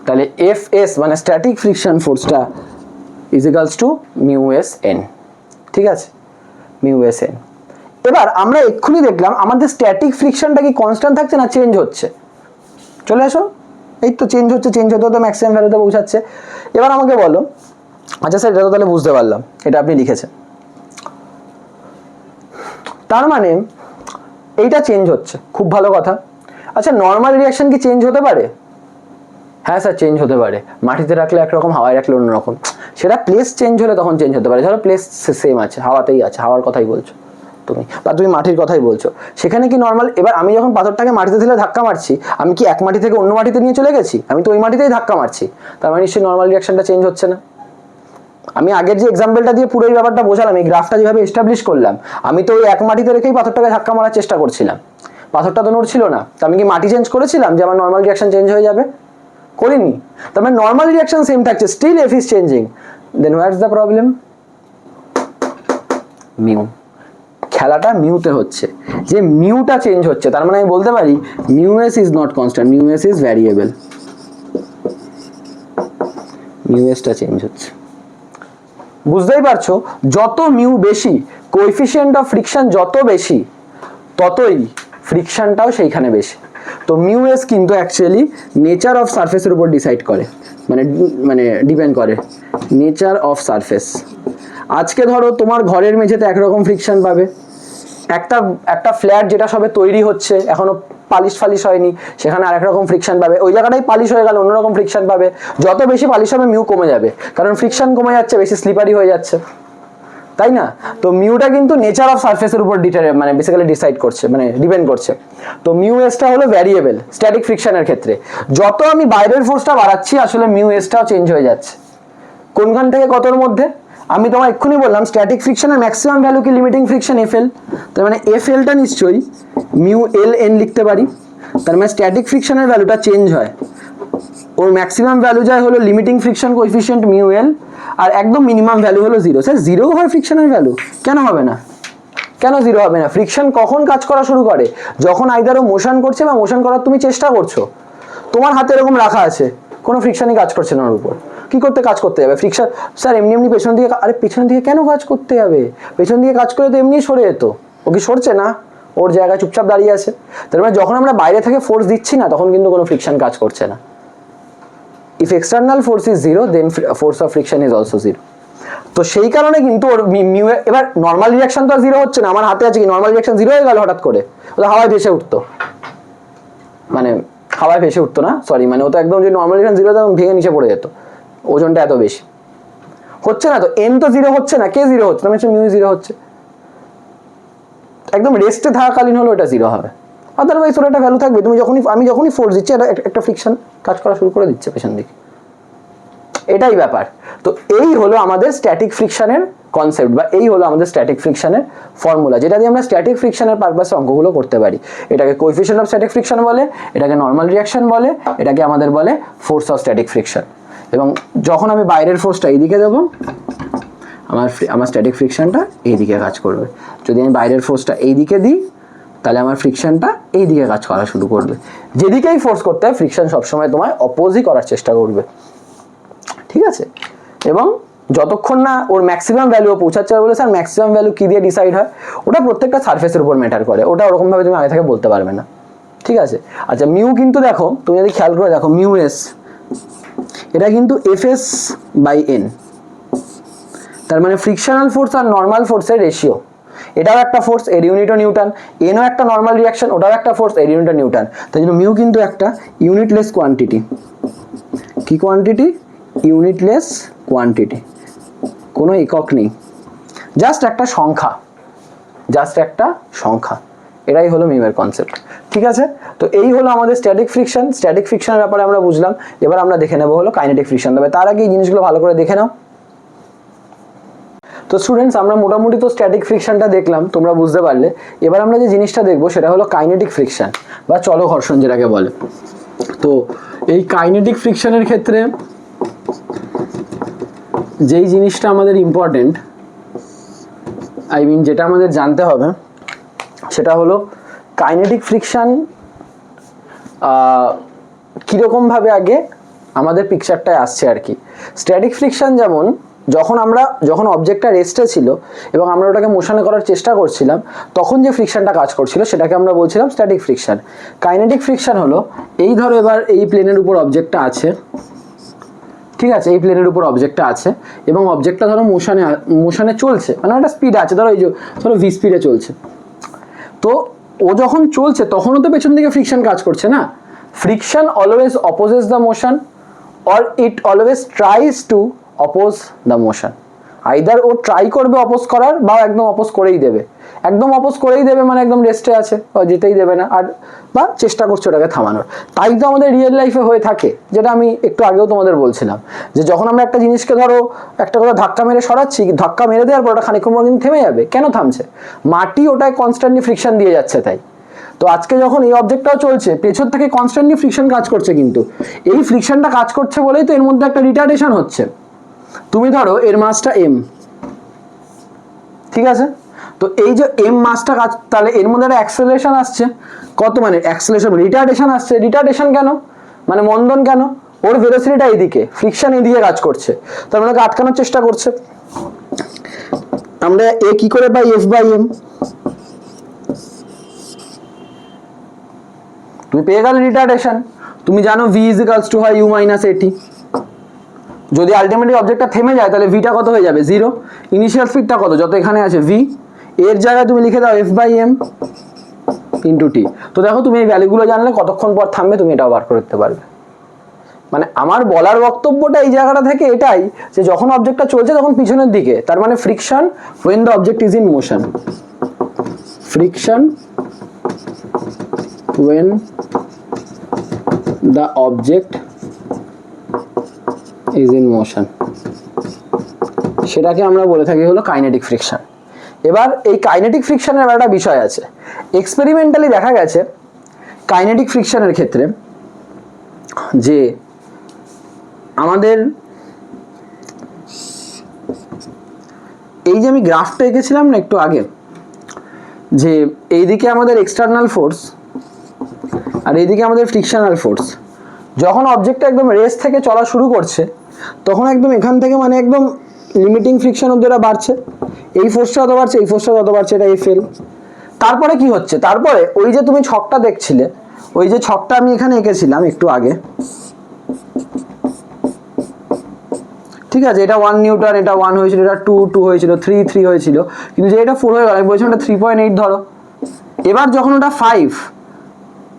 তাহলে এফ এস মানে স্ট্যাটিক ফ্রিকশন ফোর্সটা is equals to mu S N, ঠিক আছে? Mu S N. এবার আমরা এক্ষুনি দেখলাম আমাদের স্ট্যাটিক ফ্রিকশনটা কি কনস্ট্যান্ট থাকছে না চেঞ্জ হচ্ছে? চলে আসো, এই তো চেঞ্জ হতে হতে ম্যাক্সিমাম ভ্যালুতে পৌঁছাচ্ছে। এবার আমাকে বলো, আচ্ছা স্যার এটা তো তাহলে বুঝতে পারলাম, এটা আপনি লিখেছেন, তার মানে এইটা চেঞ্জ হচ্ছে, খুব ভালো কথা। আচ্ছা নর্মাল রিয়াকশন কি চেঞ্জ হতে পারে? হ্যাঁ স্যার চেঞ্জ হতে পারে, মাটিতে রাখলে একরকম, হাওয়ায় রাখলে অন্যরকম। সেটা প্লেস চেঞ্জ হলে তখন চেঞ্জ হতে পারে। ধরো প্লেস সেম আছে, হাওয়াতেই আছে, হাওয়ার কথাই বলছো তুমি, বা তুমি মাটির কথাই বলছো, সেখানে কি নর্মাল? এবার আমি যখন পাথরটাকে মাটিতে দিলে ধাক্কা মারছি, আমি কি এক মাটি থেকে অন্য মাটিতে নিয়ে চলে গেছি? আমি তো ওই মাটিতেই ধাক্কা মারছি, তার মানে নিশ্চয়ই নর্মাল রিয়াকশনটা চেঞ্জ হচ্ছে না। আমি আগের যে এক্সাম্পলটা দিয়ে পুরো এই ব্যাপারটা বোঝালাম, এই গ্রাফটা যেভাবে এস্টাবলিশ করলাম, আমি তো ওই এক মাটিতে রেখেই পাথরটাকে ধাক্কা মারার চেষ্টা করছিলাম, পাথরটা তো নড়ছিল না, তো আমি কি মাটি চেঞ্জ করেছিলাম যে আমার নর্মাল রিয়াকশন চেঞ্জ হয়ে যাবে? করিনি। তার মানে নর্মাল রিয়াকশন সেম থাকছে, still F is changing, then what's the problem? Mu. খেলাটা মিউতে হচ্ছে, যে মিউটা চেঞ্জ হচ্ছে, তার মানে আমি বলতে পারি mu S is not constant, mu S is variable, mu এসটা চেঞ্জ হচ্ছে। বুঝতেই পারছো, যত মিউ বেশি, কোএফিসিয়েন্ট অফ ফ্রিকশন যত বেশি, ততই ফ্রিকশনটাও সেইখানে বেশি। তো মিউ এস কিন্তু অ্যাকচুয়ালি নেচার অফ সারফেসের উপর ডিসাইড করে, মানে ডিপেন্ড করে নেচার অফ সারফেস। আজকে ধরো তোমার ঘরের মেঝেতে একরকম ফ্রিকশন পাবে, একটা ফ্ল্যাট যেটা সবে তৈরি হচ্ছে, এখনো পালিশ হয়নি, সেখানে আরেক রকম ফ্রিকশন পাবে। ওই জায়গাটাই পালিশ হয়ে গেল, অন্যরকম ফ্রিকশন পাবে। যত বেশি পালিশ হবে মিউ কমে যাবে, কারণ ফ্রিকশন কমে যাচ্ছে, বেশি স্লিপারি হয়ে যাচ্ছে। তাই না? তো মিউটা কিন্তু নেচার অফ সারফেসের উপর মানে বেসিক্যালি ডিসাইড করছে, মানে ডিপেন্ড করছে। তো মিউ এসটা হলো ভ্যারিয়েবল স্ট্যাটিক ফ্রিকশনের ক্ষেত্রে। যত আমি বাইরের ফোর্সটা বাড়াচ্ছি আসলে মিউ এসটাও চেঞ্জ হয়ে যাচ্ছে। কোনখান থেকে কতর মধ্যে? আমি তোমায় এক্ষুনি বললাম স্ট্যাটিক ফ্রিকশনের ম্যাক্সিমাম ভ্যালু কি লিমিটিং ফ্রিকশন এফএল, তার মানে এফএলটা নিশ্চয়ই মিউ এল এন লিখতে পারি। তার মানে স্ট্যাটিক ফ্রিকশনের ভ্যালুটা চেঞ্জ হয়, ওর ম্যাক্সিমাম ভ্যালু যায় হলো limiting friction coefficient mu L, আর একদম মিনিমাম ভ্যালু হলো জিরো। স্যার জিরো হয় ফ্রিকশনের ভ্যালু? কেন হবে না? কেন জিরো হবে না? ফ্রিকশন কখন কাজ করা শুরু করে? যখন আইদার ও মোশন করছে বা মোশন করার তুমি চেষ্টা করছো, তোমার হাতে এরকম রাখা আছে, কোনো ফ্রিকশনই কাজ করছে না ওর উপর, কি করতে কাজ করতে যাবে? ফ্রিকশন স্যার এমনি এমনি পেছন দিকে, আরে পেছন দিকে কেন কাজ করতে যাবে? পেছন দিকে কাজ করে তো এমনি সরে যেত। ও কি সরছে না? ওর জায়গায় চুপচাপ দাঁড়িয়ে আছে। তার মানে যখন আমরা বাইরে থেকে ফোর্স দিচ্ছি না তখন কিন্তু কোনো ফ্রিকশন কাজ করছে না। If external force is zero then force of friction is also zero. তো সেই কারণে কিন্তু ওর মিউ, এবার নর্মাল রিঅ্যাকশন তো আর জিরো হচ্ছে না, আমার হাতে আছে কি নর্মাল রিঅ্যাকশন জিরো হয়ে গেল হঠাৎ করে? ও তো হাওয়ায় ভেসে উঠতো, মানে হাওয়ায় ভেসে উঠতো না, সরি, মানে ও তো একদম যে নর্মাল রিঅ্যাকশন জিরো তখন ভেঙে নিচে পড়ে যেত, ওজনটা এত বেশি হচ্ছে না। তো এন তো জিরো হচ্ছে না, কে জিরো হচ্ছে? মানে মিউ জিরো হচ্ছে, একদম রেস্টে থাকাকালীন হলো এটা জিরো হবে, আদারওয়াইজ ওর একটা ভ্যালু থাকবে। তুমি আমি যখনই ফোর্স দিচ্ছি একটা ফ্রিকশন কাজ করা শুরু করে দিচ্ছে পেছন দিকে, এটাই ব্যাপার। তো এই হলো আমাদের স্ট্যাটিক ফ্রিকশনের কনসেপ্ট, বা এই হলো আমাদের স্ট্যাটিক ফ্রিকশনের ফর্মুলা, যেটা দিয়ে আমরা স্ট্যাটিক ফ্রিকশনের পারপাসে অঙ্কগুলো করতে পারি। এটাকে কোএফিসিয়েন্ট অফ স্ট্যাটিক ফ্রিকশন বলে, এটাকে নর্মাল রিঅ্যাকশন বলে, এটাকে আমাদের বলে ফোর্স অফ স্ট্যাটিক ফ্রিকশন। এবং যখন আমি বাইরের ফোর্সটা এইদিকে দেবো, আমার স্ট্যাটিক ফ্রিকশনটা এইদিকে কাজ করবে। যদি আমি বাইরের ফোর্সটা এইদিকে দিই তাহলে আমার ফ্রিকশনটা এইদিকে কাজ করা শুরু করবে। যেদিকেই ফোর্স করতে হয় ফ্রিকশন সবসময় তোমায় অপোজই করার চেষ্টা করবে, ঠিক আছে? এবং যতক্ষণ না ওর ম্যাক্সিমাম ভ্যালু পৌঁছাচ্ছে, বলে স্যার ম্যাক্সিমাম ভ্যালু কি দিয়ে ডিসাইড হয়? ওটা প্রত্যেকটা সারফেসের উপর ম্যাটার করে, ওটা ওরকমভাবে তুমি আগে থেকে বলতে পারবে না, ঠিক আছে? আচ্ছা মিউ কিন্তু দেখো, তুমি যদি খেয়াল করে দেখো মিউ এস এটা কিন্তু এফ এস বাই এন, তার মানে ফ্রিকশনাল ফোর্স আর নর্মাল ফোর্সের রেশিও। এটাও একটা ফোর্স, এর ইউনিটও নিউটন, এনও একটা নর্মাল রিঅ্যাকশন, ওটাও একটা ফোর্স, এর ইউনিটও নিউটন। তাই জন্য মিউ কিন্তু একটা ইউনিটলেস কোয়ান্টিটি। কি কোয়ান্টিটি? ইউনিটলেস কোয়ান্টিটি, কোনো একক নেই, জাস্ট একটা সংখ্যা, জাস্ট একটা সংখ্যা। এটাই হলো মিউয়ের কনসেপ্ট, ঠিক আছে? তো এই হলো আমাদের স্ট্যাটিক ফ্রিকশন। স্ট্যাটিক ফ্রিকশনের ব্যাপারে আমরা বুঝলাম, এবার আমরা দেখে নেবো হলো কাইনেটিক ফ্রিকশন। তবে তার আগে এই জিনিসগুলো ভালো করে দেখে নাও। তো স্টুডেন্টস আমরা মোটামুটি তো স্ট্যাটিক ফ্রিকশনটা দেখলাম, তোমরা বুঝতে পারলে। এবার আমরা যে জিনিসটা দেখবো সেটা হলো কাইনেটিক ফ্রিকশন বা চলো ঘর্ষণ যেটাকে বলে। তো এই কাইনেটিক ফ্রিকশনের ক্ষেত্রে যেই জিনিসটা আমাদের ইম্পর্টেন্ট, যেটা আমাদের জানতে হবে সেটা হলো কাইনেটিক ফ্রিকশন কীরকমভাবে আগে আমাদের পিকচারটায় আসছে আর কি। স্ট্যাটিক ফ্রিকশন যেমন যখন অবজেক্টটা রেস্টে ছিল এবং আমরা ওটাকে মোশনে করার চেষ্টা করছিলাম, তখন যে ফ্রিকশনটা কাজ করছিল সেটাকে আমরা বলছিলাম স্ট্যাটিক ফ্রিকশন। কাইনেটিক ফ্রিকশন হলো এই ধরো এবার এই প্লেনের উপর অবজেক্টটা আছে, ঠিক আছে? এই প্লেনের উপর অবজেক্টটা আছে এবং অবজেক্টটা ধরো মোশনে চলছে, মানে একটা স্পিড আছে, ধরো এই যে ধরো ভি স্পিডে চলছে। তো ও যখন চলছে তখনও তো পেছন দিকে ফ্রিকশন কাজ করছে না। Friction always opposes the motion or it always tries to oppose the motion. Either ও ট্রাই করবে অপোজ করার, বা একদম অপোজ করেই দেবে। একদম অপোজ করেই দেবে মানে একদম রেস্টে আছে, যেতেই দেবে না, আর বা চেষ্টা করছে ওটাকে থামানোর। তাই তো আমাদের রিয়েল লাইফে হয়ে থাকে, যেটা আমি একটু আগেও তোমাদের বলছিলাম, যে যখন আমরা একটা জিনিসকে ধরো একটা কথা ধাক্কা মেরে সরাচ্ছি, ধাক্কা মেরে দেওয়ার পর ওটা খানিকক্ষণ পর কিন্তু থেমে যাবে। কেন থামছে? মাটি ওটায় কনস্ট্যান্টলি ফ্রিকশন দিয়ে যাচ্ছে। তাই তো আজকে যখন এই অবজেক্টটাও চলছে, পেছন থেকে কনস্ট্যান্টলি ফ্রিকশন কাজ করছে, কিন্তু এই ফ্রিকশনটা কাজ করছে বলেই তো এর মধ্যে একটা রিটার্ডেশন হচ্ছে। তুমি ধরো এর মাসটা এম, ঠিক আছে? তো এই যে এম মাসটা কাজ, তাহলে এর মধ্যে একটা অ্যাক্সেলারেশন আসছে, কত মানে অ্যাক্সেলারেশন, রিটার্ডেশন আসছে। রিটার্ডেশন কেন? মানে মন্দন কেন? ওর ভেলোসিটিটা এইদিকে, ফ্রিকশন এইদিকে কাজ করছে, তার মানে আটকানোর চেষ্টা করছে। আমরা এ কি করে পাই? F by M. তুমি পেয়ে গেলে রিটার্ডেশন। তুমি জানো ভি ইজ ইকুয়ালস টু হয় ইউ মাইনাস এটি। যদি আলটিমেটলি অবজেক্টটা থেমে যায় তাহলে ভিটা কত হয়ে যাবে? 0। ইনিশিয়াল স্পিডটা কত? যত এখানে আছে ভি, এর জায়গায় তুমি লিখে দাও F by M into T. তো দেখো তুমি এই ভ্যালুগুলো জানলে কতক্ষণ পর থামবে তুমি এটাও বার করতে পারবে। মানে আমার বলার বক্তব্যটা এই জায়গাটা থেকে এটাই যে যখন অবজেক্টটা চলছে তখন পিছনের দিকে, তার মানে friction when the object is in motion, friction when the object is in motion, সেটাকে আমরা বলে থাকি হলো কাইনেটিক ফ্রিকশন। এবার এই কাইনেটিক ফ্রিকশনের একটা বিষয় আছে, এক্সপেরিমেন্টালি দেখা গেছে কাইনেটিক ফ্রিকশনের ক্ষেত্রে যে আমাদের এই যে আমি গ্রাফটা এঁকেছিলাম না একটু আগে, যে এইদিকে আমাদের এক্সটার্নাল ফোর্স আর এইদিকে আমাদের ফ্রিকশনাল ফোর্স, যখন অবজেক্টটা একদম রেস থেকে চলা শুরু করছে তখন একদম এখান থেকে মানে একদম লিমিটিং ফ্রিকশন অবধি এটা বাড়ছে, এই ফোর্সটা যত বাড়ছে এই ফোর্সটা যত বাড়ছে, এটা এফএল। তারপরে কি হচ্ছে, তারপরে ওই যে তুমি ছকটা দেখছিলে, ওই যে ছকটা আমি এখানে এঁকেছিলাম একটু আগে, ঠিক আছে, এটা 1 নিউটন, এটা 1 হয়েছিল, এটা 2 হয়েছিল, 3 হয়েছিল, কিন্তু যে এটা 4 হয়ে গেল আমি বলছিলাম এটা 3.8 ধরো। এবার যখন ওটা 5,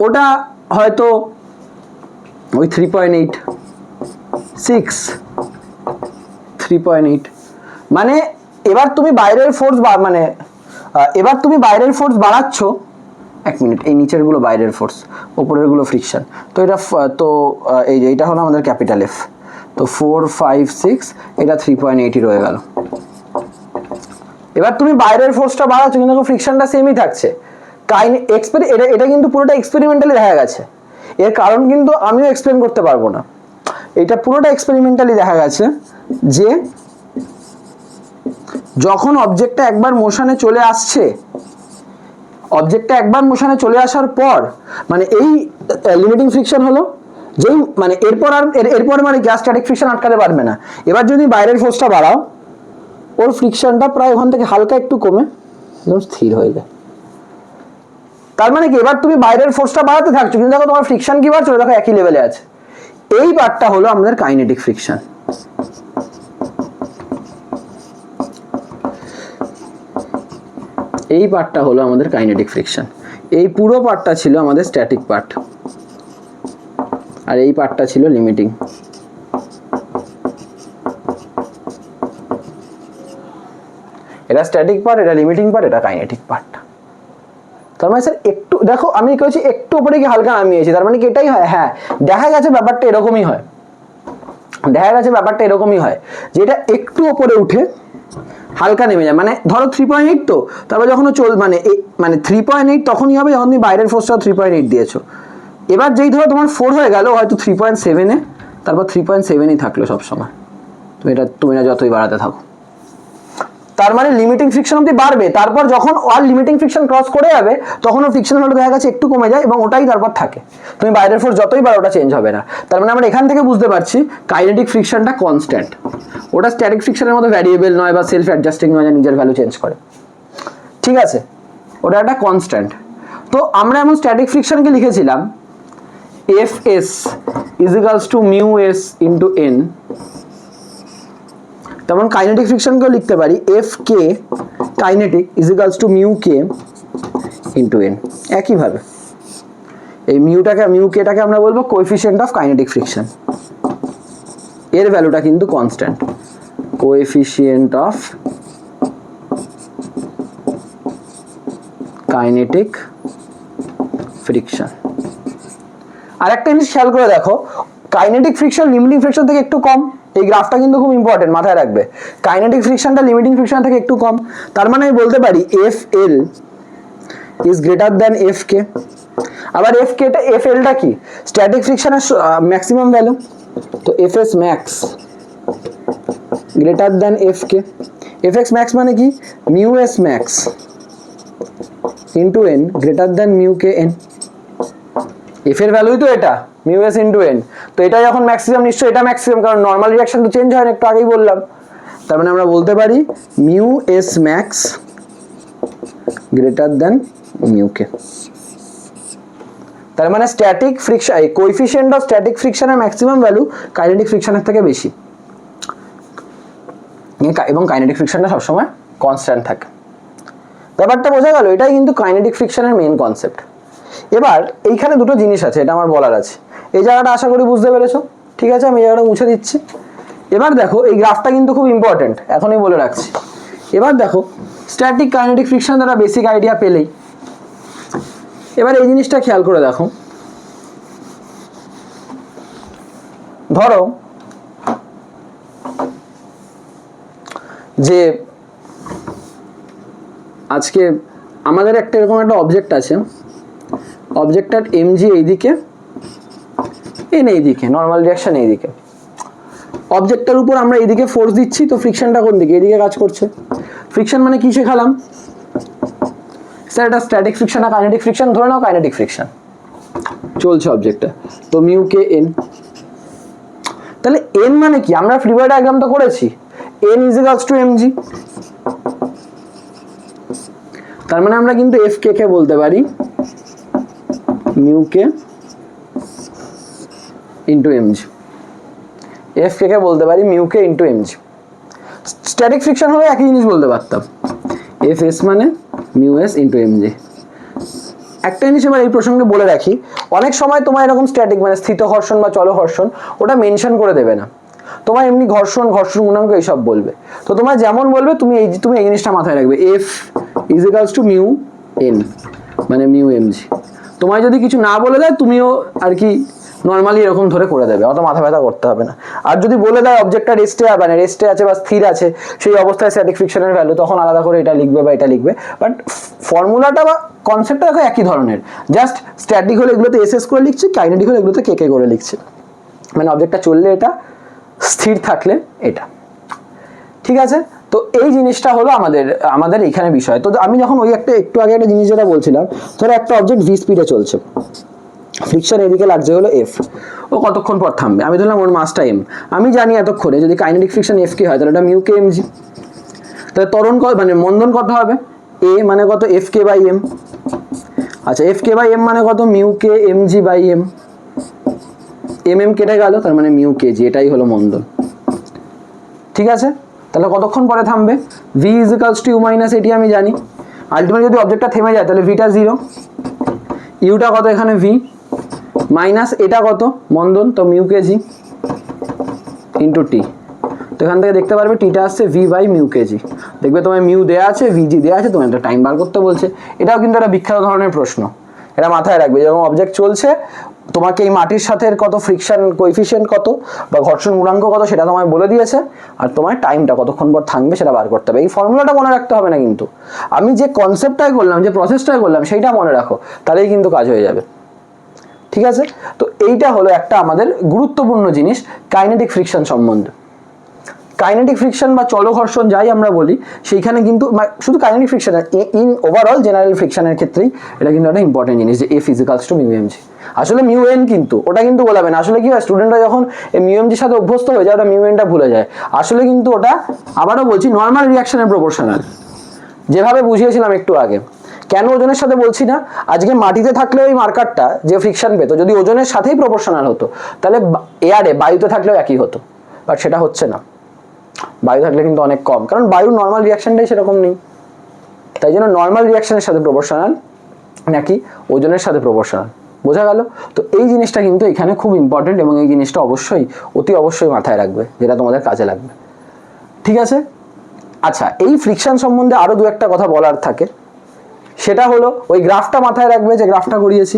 ওটা হয়তো ওই 3.8, 6, 3.8, মানে এবার তুমি বাইরের ফোর্স মানে এবার তুমি বাইরের ফোর্স বাড়াচ্ছ, 1 মিনিট, এই নিচেরগুলো বাইরের ফোর্স, ওপরেরগুলো ফ্রিকশন, তো এটা তো এই যে এটা হলো আমাদের ক্যাপিটাল এফ, তো 4, 5, 6, এটা 3.8 রয়ে গেল। এবার তুমি বাইরের ফোর্সটা বাড়াচ্ছ কিন্তু ফ্রিকশনটা সেমই থাকছে। এটা কিন্তু পুরোটা এক্সপেরিমেন্টালি দেখা গেছে, এর কারণ কিন্তু আমিও এক্সপ্লেন করতে পারবো না, এটা পুরোটা এক্সপেরিমেন্টালি দেখা গেছে যে যখন অবজেক্টটা একবার মোশনে চলে আসছে, অবজেক্টটা একবার মোশনে চলে আসার পর মানে এই লিমিটিং ফ্রিকশন হলো, যেই মানে এরপর মানে গ্যাস স্ট্যাটিক ফ্রিকশন আটকাতে পারবে না। এবার যদি বাইরের ফোর্সটা বাড়াও ওর ফ্রিকশনটা প্রায় ওখান থেকে হালকা একটু কমে একদম স্থির হয়ে যায়। তার মানে কি এবার তুমি বাইরের ফোর্সটা বাড়াতে থাকছো কিন্তু দেখো তোমার ফ্রিকশন কি বাড়ছে, দেখো একই লেভেলে আছে। এই পার্টটা হলো আমাদের কাইনেটিক ফ্রিকশন। এই পার্টটা হলো আমাদের কাইনেটিক ফ্রিকশন, এই পুরো পার্টটা ছিল আমাদের স্ট্যাটিক পার্ট, আর এই পার্টটা ছিল লিমিটিং। এটা স্ট্যাটিক পার্ট, এটা লিমিটিং পার্ট, এটা কাইনেটিক পার্ট। তার মানে স্যার একটু দেখো আমি কইছি একটু উপরে কি হালকা নামিয়েছি, তার মানে কি এটাই হয়? হ্যাঁ, দেখা গেছে ব্যাপারটা এরকমই হয়, দেখা গেছে ব্যাপারটা এরকমই হয় যে এটা একটু উপরে উঠে হালকা নেমে যায়। মানে ধরো 3.8, তো তারপর যখন মানে 3.8 তখনই হবে যখন তুমি বাইরের ফোর্সটা 3.8 দিয়েছো। এবার যেই ধরো তোমার 4 হয়ে গেল হয়তো 3.7-এ, তারপর 3.7-ই থাকলো সবসময়, তুমি না যতই বাড়াতে থাকো। তার মানে লিমিটিং ফ্রিকশন অবধি বাড়বে, তারপর যখন আর লিমিটিং ফ্রিকশন ক্রস করে যাবে তখন ও ফ্রিকশন হলো দেখা গেছে একটু কমে যায় এবং ওটাই তারপর থাকে। তুমি বাইরের ফোর্স যতই বাড়ো ওটা চেঞ্জ হবে না। তার মানে আমরা এখান থেকে বুঝতে পারছি কাইনেটিক ফ্রিকশনটা কনস্ট্যান্ট, ওটা স্ট্যাটিক ফ্রিকশনের মতো ভ্যারিয়েবল নয় বা সেলফ অ্যাডজাস্টিং নয়, নিজের ভ্যালু চেঞ্জ করে, ঠিক আছে, ওটা একটা কনস্ট্যান্ট। তো আমরা এমন স্ট্যাটিক ফ্রিকশনকে লিখেছিলাম Fs equals to mu S into N, তেমন কাইনেটিক ফ্রিকশনকেও লিখতে পারি Fk kinetic equals to mu K into N. একইভাবে এই মিউ কেটাকে আমরা বলবো কোএফিসিয়েন্ট অফ কাইনেটিক ফ্রিকশন, এর ভ্যালুটা কিন্তু constant, coefficient of kinetic friction. আর একটা জিনিস খেয়াল করে দেখো, কাইনেটিক ফ্রিকশন লিমিটিং ফ্রিকশন থেকে একটু কম, এই গ্রাফটা কিন্তু খুব ইম্পর্টেন্ট, মাথায় রাখবে। কাইনেটিক ফ্রিকশনটা লিমিটিং ফ্রিকশন থেকে একটু কম, তার মানে আমি বলতে পারি FL is greater than FK। আবার FLটা কি? স্ট্যাটিক ফ্রিকশনের ম্যাক্সিমাম ভ্যালু, তো FS max greater than FK। FX max মানে কি? Mu S max into N greater than mu K N. F এর ভ্যালুই তো এটা, মিউ এস ইন্টু এন, তো এটা যখন ম্যাক্সিমাম নিশ্চয়ই এটা ম্যাক্সিমাম, কারণ নর্মাল রিঅ্যাকশন তো চেঞ্জ হয় না, একটু আগেই বললাম। তার মানে আমরা বলতে পারি mu S max greater than mu K. তার মানে static friction coefficient of static ফ্রিকশনের ম্যাক্সিমাম ভ্যালু কাইনেটিক ফ্রিকশনের থেকে বেশি, এবং কাইনেটিক ফ্রিকশনটা সবসময় কনস্ট্যান্ট থাকে। ব্যাপারটা বোঝা গেল? এটাই কিন্তু কাইনেটিক ফ্রিকশনের মেইন কনসেপ্ট। এবার এইখানে দুটো জিনিস আছে, এটা আমার বলার আছে, এই জায়গাটা আশা করি বুঝতে পেরেছো। ঠিক আছে, আমি এই জায়গাটা মুছে দিচ্ছি। এবার দেখো এই গ্রাফটা কিন্তু খুব ইম্পর্টেন্ট, এখনই বলে রাখছি। এবার দেখো স্ট্যাটিক কাইনেটিক ফ্রিকশন দ্বারা বেসিক আইডিয়া পেলেই, এবার এই জিনিসটা খেয়াল করে দেখো, ধরো যে আজকে আমাদের একটা এরকম একটা অবজেক্ট আছে, অবজেক্টটার এমজি এইদিকে, এন এইদিকে, নর্মাল রিয়াকশন এইদিকে, অবজেক্টটার উপর আমরা এইদিকে ফোর্স দিচ্ছি, তো ফ্রিকশনটা কোন দিকে? এইদিকে কাজ করছে। ফ্রিকশন মানে কি শেখালাম স্যার? এটা স্ট্যাটিক ফ্রিকশন না কাইনেটিক ফ্রিকশন? ধরে নাও কাইনেটিক ফ্রিকশন চলছে অবজেক্টটা, তো মিউ কে এন। তাহলে এন মানে কি? আমরা ফ্রি বডি ডায়াগ্রাম তো করেছি, N is equals two MG. তার মানে আমরা কিন্তু এফ কে কে বলতে পারি মিউ কে ইন্টু এমজি, এফ কে কে বলতে পারি মিউ কে ইন্টু এমজি। স্ট্যাটিক ফ্রিকশন হলে একই জিনিস বলতে পারতাম, এফ এস মানে মিউ এস ইন্টু এমজি। একটা জিনিস এবার এই প্রসঙ্গে বলে রাখি, অনেক সময় তোমার এরকম স্ট্যাটিক মানে স্থিত ঘর্ষণ বা চল ঘর্ষণ ওটা মেনশন করে দেবে না, তোমার এমনি ঘর্ষণ গুণাঙ্ক এইসব বলবে। তো তোমার যেমন বলবে তুমি এই জিনিসটা মাথায় রাখবে, F is equals to mu N মানে মিউ এমজি। তোমায় যদি কিছু না বলে দেয় তুমিও আর কি নর্মালি এরকম ধরে করে দেবে, অত মাথা ব্যথা করতে হবে না। আর যদি বলে দেয় অবজেক্টটা রেস্টে আছে বা স্থির আছে, সেই অবস্থায় স্ট্যাটিক ফ্রিকশনের ভ্যালু, তখন আলাদা করে এটা লিখবে বা এটা লিখবে। বাট ফর্মুলাটা বা কনসেপ্টটা দেখো একই ধরনের, জাস্ট স্ট্যাটিক হলে এগুলোতে এস এস করে লিখছি, কাইনেটিক হলে এগুলোতে কে কে করে লিখছি। মানে অবজেক্টটা চললে এটা, স্থির থাকলে এটা। ঠিক আছে, তো এই জিনিসটা হলো আমাদের এখানে বিষয়। তো আমি যখন ওই একটু আগে একটা জিনিস যেটা বলছিলাম, ধরো একটা অবজেক্ট ভি স্পিডে চলছে, ফ্রিকশন এদিকে লাগছে হলো এফ, ও কতক্ষণ পর থামবে? আমি ধরলাম ওর মাসটা এম, আমি জানি এতক্ষণে যদি কাইনেটিক ফ্রিকশন এফ কে হয় তাহলে ওটা মিউ কে এমজি। তাহলে ত্বরণ মানে মন্দন কত হবে? এ মানে কত? F K by M. আচ্ছা, এফ কে বাই এম মানে কত? Mu K MG by M. M কেটে গেল, তার মানে মিউ কেজি, এটাই হলো মন্দন। ঠিক আছে, তাহলে কতক্ষণ পরে থামবে? V is equals to U minus A T আমি জানি। আলটিমেটলি যদি অবজেক্টটা থেমে যায় তাহলে ভিটা জিরো, ইউটা কত এখানে? ভি মাইনাস এটা কত? মন্দন, তো মিউ কেজি ইন্টু টি। তো এখান থেকে দেখতে পারবে টিটা আসছে ভি বাই মিউ কেজি। দেখবে তোমার মিউ দেওয়া আছে, ভিজি দেওয়া আছে, তোমার একটা টাইম বার করতে বলছে। এটাও কিন্তু একটা বিখ্যাত ধরনের প্রশ্ন, এটা মাথায় রাখবে। যেরকম অবজেক্ট চলছে, তোমাকে এই মাটির সাথে কত ফ্রিকশন কোএফিসিয়েন্ট কত বা ঘর্ষণ গুণাঙ্ক কত সেটা তোমায় বলে দিয়েছে, আর তোমার টাইমটা কতক্ষণ পর থাকবে সেটা বার করতে হবে। এই ফর্মুলাটা মনে রাখতে হবে না, কিন্তু আমি যে কনসেপ্টটাই করলাম, যে প্রসেসটাই করলাম, সেইটা মনে রাখো, তাহলেই কিন্তু কাজ হয়ে যাবে। ঠিক আছে, তো এইটা হলো একটা আমাদের গুরুত্বপূর্ণ জিনিস কাইনেটিক ফ্রিকশন সম্বন্ধে। কাইনেটিক ফ্রিকশন বা চল ঘর্ষণ যাই আমরা বলি, সেইখানে কিন্তু শুধু kinetic friction, in overall general ফ্রিকশনের ক্ষেত্রেই এটা কিন্তু একটা ইম্পর্টেন্ট জিনিস, যে এফ ইজিক্যালস টু মিউ এমজি। আসলে মিউ এন কিন্তু ওটা কিন্তু বলাবে না। আসলে কি হয়, স্টুডেন্টরা যখন এই মিউ এমজির সাথে অভ্যস্ত হয়ে যায়, ওটা মিউ এনটা ভুলে যায়। আসলে কিন্তু ওটা, আবারও বলছি, নর্মাল রিয়াকশনের প্রপোর্শনাল, যেভাবে বুঝিয়েছিলাম একটু আগে। কেন ওজনের সাথে বলছি না? আজকে মাটিতে থাকলে ওই মার্কারটা যে ফ্রিকশন পেত, যদি ওজনের সাথেই প্রপোর্শনাল হতো, তাহলে এয়ারে বায়ুতে থাকলেও একই হতো। বাট সেটা হচ্ছে না, বায়ু থাকলে কিন্তু অনেক কম, কারণ বায়ুর নর্মাল রিয়াকশনটাই সেরকম নেই। তাই জন্য নর্মাল রিয়াকশনের সাথে প্রপোর্শনাল নাকি ওজনের সাথে প্রপোর্শনাল, বোঝা গেল? তো এই জিনিসটা কিন্তু এখানে খুব ইম্পর্টেন্ট, এবং এই জিনিসটা অতি অবশ্যই মাথায় রাখবে, যেটা তোমাদের কাজে লাগবে। ঠিক আছে, আচ্ছা, এই ফ্রিকশন সম্বন্ধে আরো দু একটা কথা বলার থাকে, সেটা হলো ওই গ্রাফটা মাথায় রাখবে, যে গ্রাফটা করিয়েছি,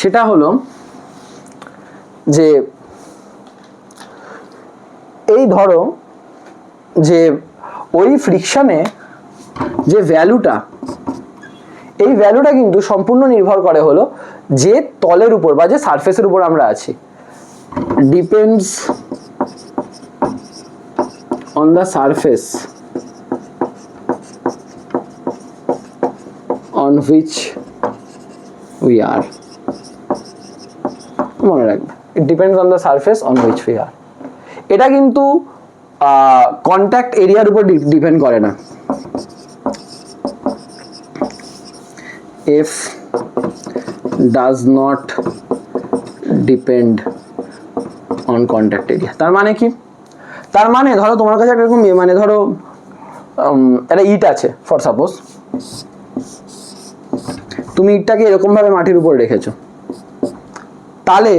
সেটা হলো যে এই ধরো যে ওই ফ্রিকশনে যে ভ্যালুটা, এই ভ্যালুটা কিন্তু সম্পূর্ণ নির্ভর করে হলো যে তলের উপর বা যে সারফেসের উপর আমরা আছি। Depends on the surface on which we are. মনে রাখবে, it depends on the surface on which we are. এটা কিন্তু কন্ট্যাক্ট এরিয়ার উপর ডিপেন্ড করে না। F does not depend on contact area। তার মানে কি? তার মানে ধরো তোমার কাছে এরকম মানে ধরো একটা ইট আছে ফর সাপোজ, তুমি ইটটাকে এরকম ভাবে মাটির উপর রেখেছো, তাহলে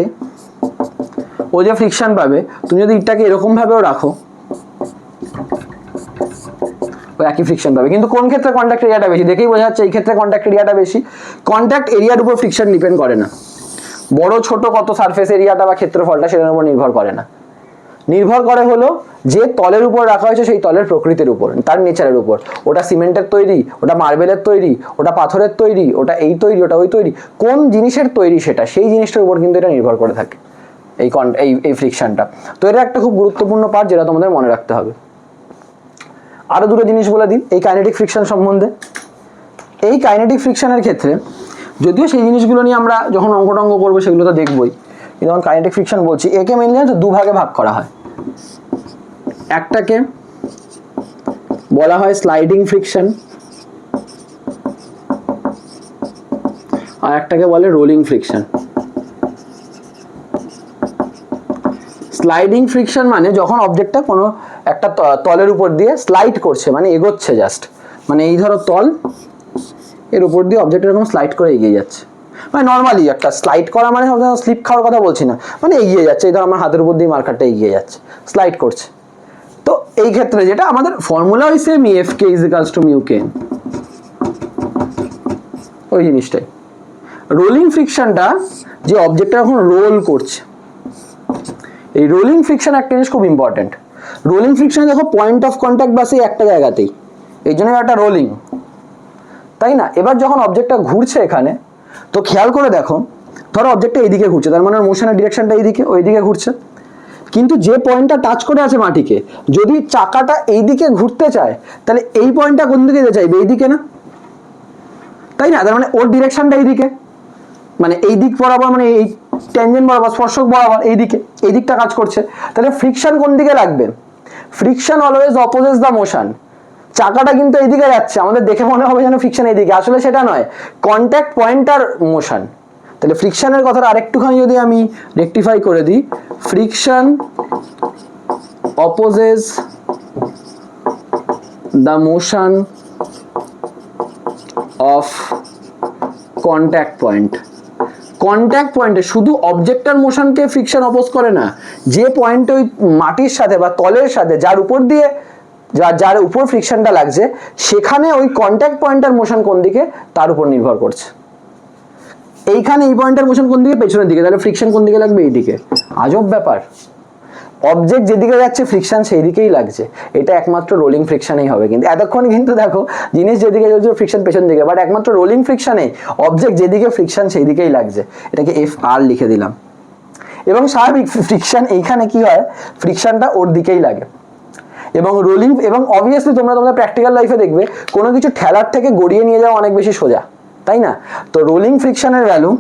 ও যে ফ্রিকশন পাবে, তুমি যদি ইটটাকে এরকম ভাবেও রাখো, ও একই ফ্রিকশন পাবে। কিন্তু কোন ক্ষেত্রে কন্ট্যাক্ট এরিয়াটা বেশি? দেখেই বোঝা যাচ্ছে এই ক্ষেত্রে কন্ট্যাক্ট এরিয়াটা বেশি। কন্ট্যাক্ট এরিয়ার উপর ফ্রিকশন ডিপেন্ড করে না, বড় ছোট কত সারফেস এরিয়াটা বা ক্ষেত্রফলটা সেটার উপর নির্ভর করে না। নির্ভর করে হলো যে তলের উপর রাখা হয়েছে সেই তলের প্রকৃতির উপর, তার নেচারের উপর। ওটা সিমেন্টের তৈরি, ওটা মার্বেলের তৈরি, ওটা পাথরের তৈরি, ওটা এই তৈরি, ওটা ওই তৈরি, কোন জিনিসের তৈরি সেটা, সেই জিনিসটার উপর কিন্তু এটা নির্ভর করে থাকে এই ফ্রিকশনটা। তো এটা একটা খুব গুরুত্বপূর্ণ পার্ট যেটা তোমাদের মনে রাখতে হবে। আরো দুটো জিনিস বলে দিই এই কাইনেটিক ফ্রিকশন সম্বন্ধে। এই কাইনেটিক ফ্রিকশনের ক্ষেত্রে যদিও সেই জিনিসগুলো নিয়ে আমরা যখন অঙ্ক করবো সেগুলো তো দেখবোই, কিন্তু যখন কাইনেটিক ফ্রিকশন বলছি একে মেনলি দুভাগে ভাগ করা হয়। একটাকে বলা হয় স্লাইডিং ফ্রিকশন, আর একটাকে বলে রোলিং ফ্রিকশন। স্লাইডিং ফ্রিকশন মানে যখন অবজেক্টটা কোনো একটা তলের উপর দিয়ে স্লাইড করছে, মানে এগোচ্ছে জাস্ট, মানে এই ধরো তল, এর উপর দিয়ে অবজেক্ট এরকম স্লাইড করে এগিয়ে যাচ্ছে, মানে নর্মালি একটা স্লাইড করা মানে স্লিপ খাওয়ার কথা বলছি না, মানে এগিয়ে যাচ্ছে, এই ধর আমার হাতের উপর দিয়ে মার্কারটা এগিয়ে যাচ্ছে, স্লাইড করছে। তো এই ক্ষেত্রে যেটা আমাদের ফর্মুলা ওই same, F K is equals to mu K, ওই জিনিসটাই। রোলিং ফ্রিকশনটা যে অবজেক্টটা এখন রোল করছে, এই রোলিং ফ্রিকশন একটা জিনিস খুব ইম্পর্টেন্ট। রোলিং ফ্রিকশনে দেখো পয়েন্ট অফ কন্ট্যাক্ট বাসে একটা জায়গাতেই, এই জন্য একটা রোলিং, তাই না? এবার যখন অবজেক্টটা ঘুরছে এখানে, তো খেয়াল করে দেখো, ধরো অবজেক্টটা এইদিকে ঘুরছে, তার মানে মোশনের ডিরেকশনটা এইদিকে, ওইদিকে ঘুরছে। কিন্তু যে পয়েন্টটা টাচ করে আছে মাটিকে, যদি চাকাটা এইদিকে ঘুরতে চায় তাহলে এই পয়েন্টটা কোন দিকে যেতে চাইবে? এইদিকে না, তাই না? তার মানে ওর ডিরেকশনটা এইদিকে, মানে এই দিক বরাবর, মানে এই ট্যানজেন্ট বরাবর, স্পর্শক বরাবর এইদিকে, এই দিকটা কাজ করছে। তাহলে ফ্রিকশন কোন দিকে লাগবে? Friction always opposites the motion. চাকাটা কিন্তু এইদিকে যাচ্ছে, আমাদের দেখে মনে হবে যেন ফ্রিকশন এইদিকে, আসলে সেটা নয়, কন্ট্যাক্ট পয়েন্টার মোশন। তাহলে ফ্রিকশনের কথাটা আরেকটুখানি যদি আমি রেকটিফাই করে দিই, friction opposes the motion of contact point. Contact পয়েন্টে শুধু অবজেক্টের মোশনকে ফ্রিকশন অপোজ করে না, যে পয়েন্টে ওই মাটির সাথে বা তলের সাথে যার উপর দিয়ে যার উপর ফ্রিকশনটা লাগছে, সেখানে ওই কন্ট্যাক্ট পয়েন্টের মোশন কোন দিকে তার উপর নির্ভর করছে। এইখানে এই পয়েন্টের মোশন কোন দিকে? পেছনের দিকে, তাহলে ফ্রিকশন কোন দিকে লাগবে? এইদিকে। আজব ব্যাপার, অবজেক্ট যেদিকে যাচ্ছে ফ্রিকশন সেই দিকেই লাগছে, এটা একমাত্র রোলিং ফ্রিকশনেই হবে। কিন্তু এতক্ষণ কিন্তু দেখো জিনিস যেদিকে চলছে ফ্রিকশন পেছন দিকে, বাট একমাত্র রোলিং ফ্রিকশনে অবজেক্ট যেদিকে ফ্রিকশন সেই দিকেই লাগছে, এটাকে এফ আর লিখে দিলাম। এবং স্বাভাবিক ফ্রিকশন এইখানে কি হয়, ফ্রিকশনটা ওর দিকেই লাগে। এবং রোলিং, এবং অবভিয়াসলি তোমরা তোমাদের প্র্যাকটিক্যাল লাইফে দেখবে কোনো কিছু ঠেলার থেকে গড়িয়ে নিয়ে যাওয়া অনেক বেশি সোজা, তাই না? তো রোলিং ফ্রিকশনের ভ্যালু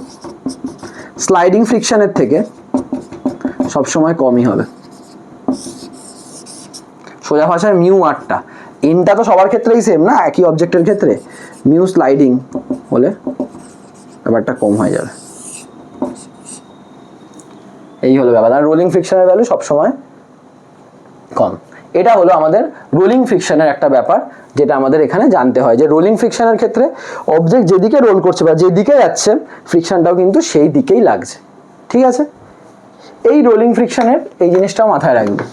স্লাইডিং ফ্রিকশনের থেকে সবসময় কমই হবে। সোজা ভাষায় মিউ আরটা, এনটা তো সবার ক্ষেত্রেই সেম না, একই অবজেক্টের ক্ষেত্রে, মিউ স্লাইডিং বলে ব্যাপারটা কম হয়ে যাবে। এই হলো ব্যাপার, আর রোলিং ফ্রিকশনের ভ্যালু সবসময় কম। এটা হলো আমাদের রোলিং ফ্রিকশনের একটা ব্যাপার, যেটা আমাদের এখানে জানতে হয়, যে রোলিং ফ্রিকশনের ক্ষেত্রে অবজেক্ট যেদিকে রোল করছে বা যেদিকে যাচ্ছে ফ্রিকশনটাও কিন্তু সেই দিকেই লাগছে। ঠিক আছে, এই রোলিং ফ্রিকশনের এই জিনিসটাও মাথায় রাখবে।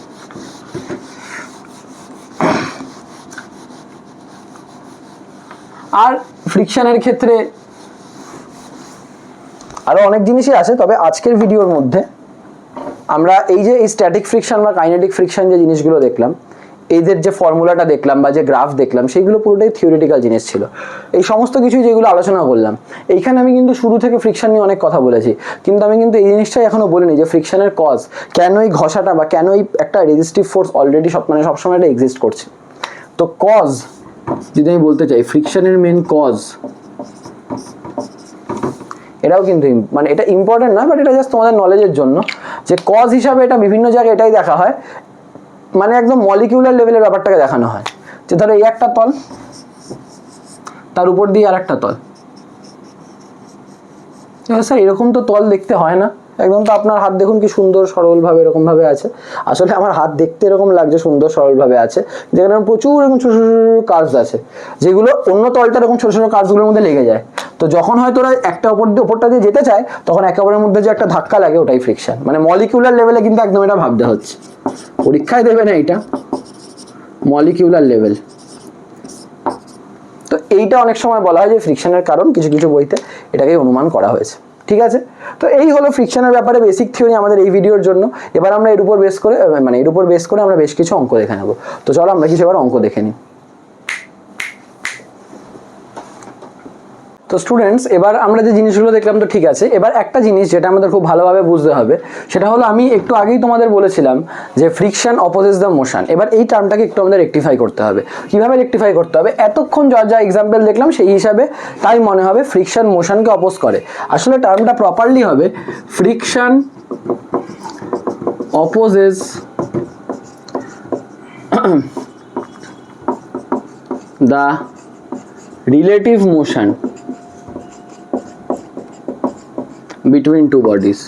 আর ফ্রিকশনের ক্ষেত্রে আরো অনেক জিনিসই আছে, তবে আজকের ভিডিওর মধ্যে আমরা এই যে এই স্ট্যাটিক ফ্রিকশন বা কাইনেটিক ফ্রিকশন যে জিনিসগুলো দেখলাম, এদের যে ফর্মুলাটা দেখলাম বা যে গ্রাফ দেখলাম, সেইগুলো পুরোটাই থিওরিটিক্যাল জিনিস ছিল। এই সমস্ত কিছুই যেগুলো আলোচনা করলাম, এইখানে আমি কিন্তু শুরু থেকে ফ্রিকশন নিয়ে অনেক কথা বলেছি, কিন্তু আমি কিন্তু এই জিনিসটাই এখনো বলিনি যে ফ্রিকশনের কজ, কেন এই ঘষাটা বা কেন এই একটা রেজিস্টিভ ফোর্স অলরেডি সবসময় এটা এক্সিস্ট করছে। তো কজ যদি আমি বলতে চাই, ফ্রিকশনের মেন কজ, এটাও কিন্তু মানে এটা ইম্পর্টেন্ট না, বাট এটা জাস্ট তোমাদের নলেজের জন্য, যে কজ হিসাবে এটা বিভিন্ন জায়গায় এটাই দেখা হয়, মানে একদম মলিকিউলার লেভেলের ব্যাপারটাকে দেখানো হয়, যে ধরো এই একটা তল, তার উপর দিয়ে আর একটা তল। স্যার এরকম তো তল দেখতে হয় না, একদম। তো আপনার হাত দেখুন কি সুন্দর সরলভাবে এরকমভাবে আছে। আসলে আমার হাত দেখতে এরকম লাগছে সুন্দর সরলভাবে আছে, যেখানে প্রচুর এরকম ছোটো ছোটো কার্ভস আছে, যেগুলো অন্য তলটা এরকম ছোটো ছোটো কার্ভসগুলোর মধ্যে লেগে যায়। তো যখন হয়তো ওরা একটা ওপরটা দিয়ে যেতে চায়, তখন একে অপরের মধ্যে যে একটা ধাক্কা লাগে, ওটাই ফ্রিকশন। মানে মলিকিউলার লেভেলে কিন্তু একদম এটা ভাবতে হচ্ছে, পরীক্ষায় দেবে না এটা, মলিকিউলার লেভেল। তো এইটা অনেক সময় বলা হয় যে ফ্রিকশনের কারণ, কিছু কিছু বইতে এটাকেই অনুমান করা হয়েছে। ঠিক আছে, তো এই হলো ফ্রিকশনের ব্যাপারে বেসিক থিওরি আমাদের এই ভিডিওর জন্য। এবার আমরা এর উপর বেস করে আমরা বেশ কিছু অঙ্ক দেখে নেব। তো চলো আমরা কিছু এবার অঙ্ক দেখে নিই। তো স্টুডেন্টস, এবার আমরা যে জিনিসগুলো দেখলাম তো ঠিক আছে, এবার একটা জিনিস যেটা আমাদের খুব ভালোভাবে বুঝতে হবে, সেটা হলো আমি একটু আগেই তোমাদের বলেছিলাম যে ফ্রিকশন অপোজিটস দ্য মোশন। এবার এই টার্মটাকে একটু আমাদের রেকটিফাই করতে হবে। কিভাবে রেকটিফাই করতে হবে? এতক্ষণ যা যা এক্সাম্পল দেখলাম সেই হিসাবে তাই মনে হবে ফ্রিকশন মোশনকে অপোজ করে। আসলে টার্মটা প্রপারলি হবে friction opposes the relative motion between two bodies।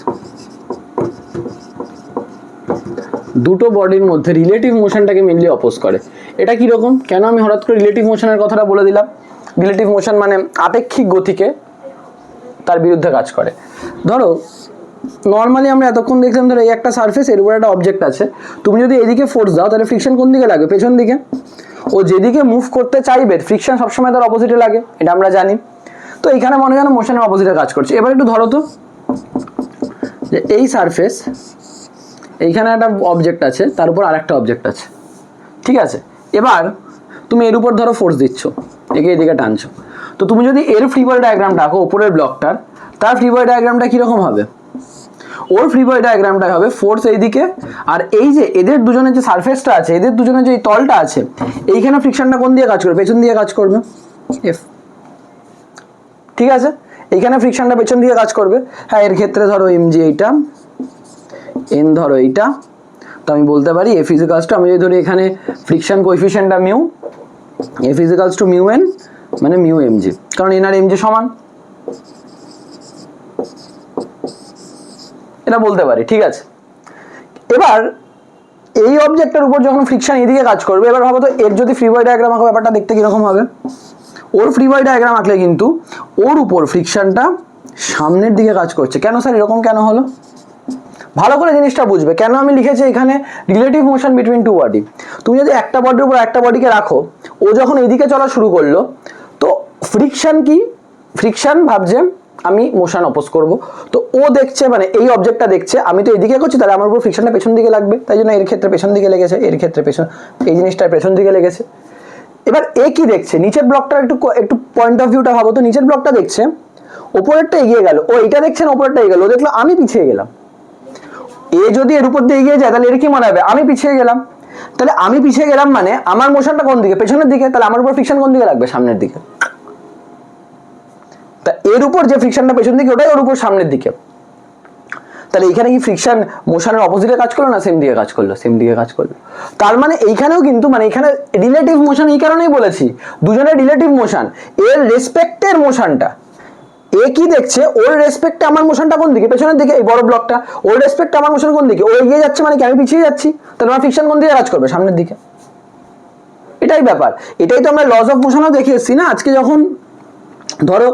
দুটো বডির মধ্যে রিলেটিভ মোশনটাকে মেনলি অপোজ করে। এটা কিরকম? কেন আমি হঠাৎ করে রিলেটিভ মোশনের কথাটা বলে দিলাম? রিলেটিভ মোশন মানে আপেক্ষিক গতিকে তার বিরুদ্ধে কাজ করে। ধরো নর্মালি আমরা এতক্ষণ দেখলাম, ধরো এই একটা সারফেস, এর উপর একটা অবজেক্ট আছে, তুমি যদি এদিকে ফোর্স দাও তাহলে ফ্রিকশন কোন দিকে লাগবে? পেছন দিকে। ও যেদিকে মুভ করতে চাইবে ফ্রিকশন সবসময় তার অপোজিটে লাগে, এটা আমরা জানি। তো এইখানে মনে যেন মোশনের অপোজিটে কাজ করছে। এবার একটু ধরো তো, যে এই সারফেস, এইখানে একটা অবজেক্ট আছে, তার উপর আরেকটা অবজেক্ট আছে, ঠিক আছে। এবার তুমি এর উপর ধরো ফোর্স দিচ্ছ, একে এদিকে টানছো। তো তুমি যদি এর ফ্রি বডি ডায়াগ্রামটা আঁকো উপরের ব্লকটার, তার ফ্রি বডি ডায়াগ্রামটা কীরকম হবে? ওর ফ্রি বডি ডায়াগ্রামটা হবে ফোর্স এইদিকে, আর এই যে এদের দুজনের যে সারফেসটা আছে, এদের দুজনের যে তলটা আছে, এইখানে ফ্রিকশনটা কোন দিয়ে কাজ করবে? পেছন দিয়ে কাজ করবে, এফ। ঠিক আছে, এইখানে ফ্রিকশনটা পেছন দিয়ে কাজ করবে। হ্যাঁ, এর ক্ষেত্রে ধরো এম জি এইটা, এন ধরো এইটা, তো আমি বলতে পারি এফ ইজিক্যালস টু, আমি যদি ধরি এখানে ফ্রিকশন কোএফিসিয়েন্টটা mu, F ইজিক্যালস to mu N মানে মিউ এম জি, কারণ এন আর এম জি সমান, এটা বলতে পারি। ঠিক আছে, এবার এই অবজেক্টের উপর যখন ফ্রিকশন এদিকে কাজ করবে, এবার ভাবো তো এর যদি ফ্রি বডি ডায়াগ্রাম আঁকো, ব্যাপারটা দেখতে কিরকম হবে? ওর ফ্রি বডি ডায়াগ্রাম আঁকলে কিন্তু ওর উপর ফ্রিকশনটা সামনের দিকে কাজ করছে। কেন স্যার এরকম কেন হলো? ভালো করে জিনিসটা বুঝবে। কেন আমি লিখেছি এখানে relative motion between two body. তুমি যদি একটা বডির উপর একটা বডিকে রাখো, ও যখন এদিকে চলা শুরু করলো, তো ফ্রিকশন কি? ফ্রিকশন ভাবছে আমি মোশন অপোজ করব। তো ও দেখছে, মানে এই অবজেক্টটা দেখছে আমি তো এদিকে করছি, তাহলে আমার উপর ফ্রিকশনটা পেছন দিকে লাগবে, তাই জন্য এর ক্ষেত্রে পেছন দিকে লেগেছে, এর ক্ষেত্রে পেছন, এই জিনিসটা পেছন দিকে লেগেছে। এবার এ কি দেখছে? নিচের ব্লকটা একটু পয়েন্ট অফ ভিউটা ভাবো তো। নিচের ব্লকটা দেখছে ওপরেরটা এগিয়ে গেল, ও এটা দেখছেন ওপরেরটা এগিয়ে গেল, ও দেখলো আমি পিছিয়ে গেলাম। এ যদি এর উপর দিয়ে এগিয়ে যায়, তাহলে এর কি মনে হবে? আমি পিছিয়ে গেলাম। তাহলে আমি পিছিয়ে গেলাম মানে আমার মোশনটা কোন দিকে? পেছনের দিকে। তাহলে আমার উপর ফ্রিকশন কোন দিকে লাগবে? সামনের দিকে। তা এর উপর যে ফ্রিকশনটা পেছন দিকে, ওটাই ওর উপর সামনের দিকে। তাহলে এখানে কি ফ্রিকশন মোশনের অপোজিটে কাজ করলো না সেম দিকে কাজ করলো? সেম দিকে কাজ করলো। তার মানে এইখানেও কিন্তু, মানে এখানে রিলেটিভ মোশন এই কারণেই বলেছি, দুজনের রিলেটিভ মোশন, এর রেসপেক্টের মোশনটা। এ কি দেখছে? ওর রেসপেক্টে আমার মোশনটা কোন দিকে? পেছনের দিকে। এই বড় ব্লকটা, ওর রেসপেক্টে আমার মোশন কোন দিকে? ও এগিয়ে যাচ্ছে মানে কি আমি পিছিয়ে যাচ্ছি, তাহলে আমার ফ্রিকশন কোন দিকে কাজ করবে? সামনের দিকে। এটাই ব্যাপার। এটাই তো আমরা লস অফ মোশনও দেখে এসেছি না। আজকে যখন ধরো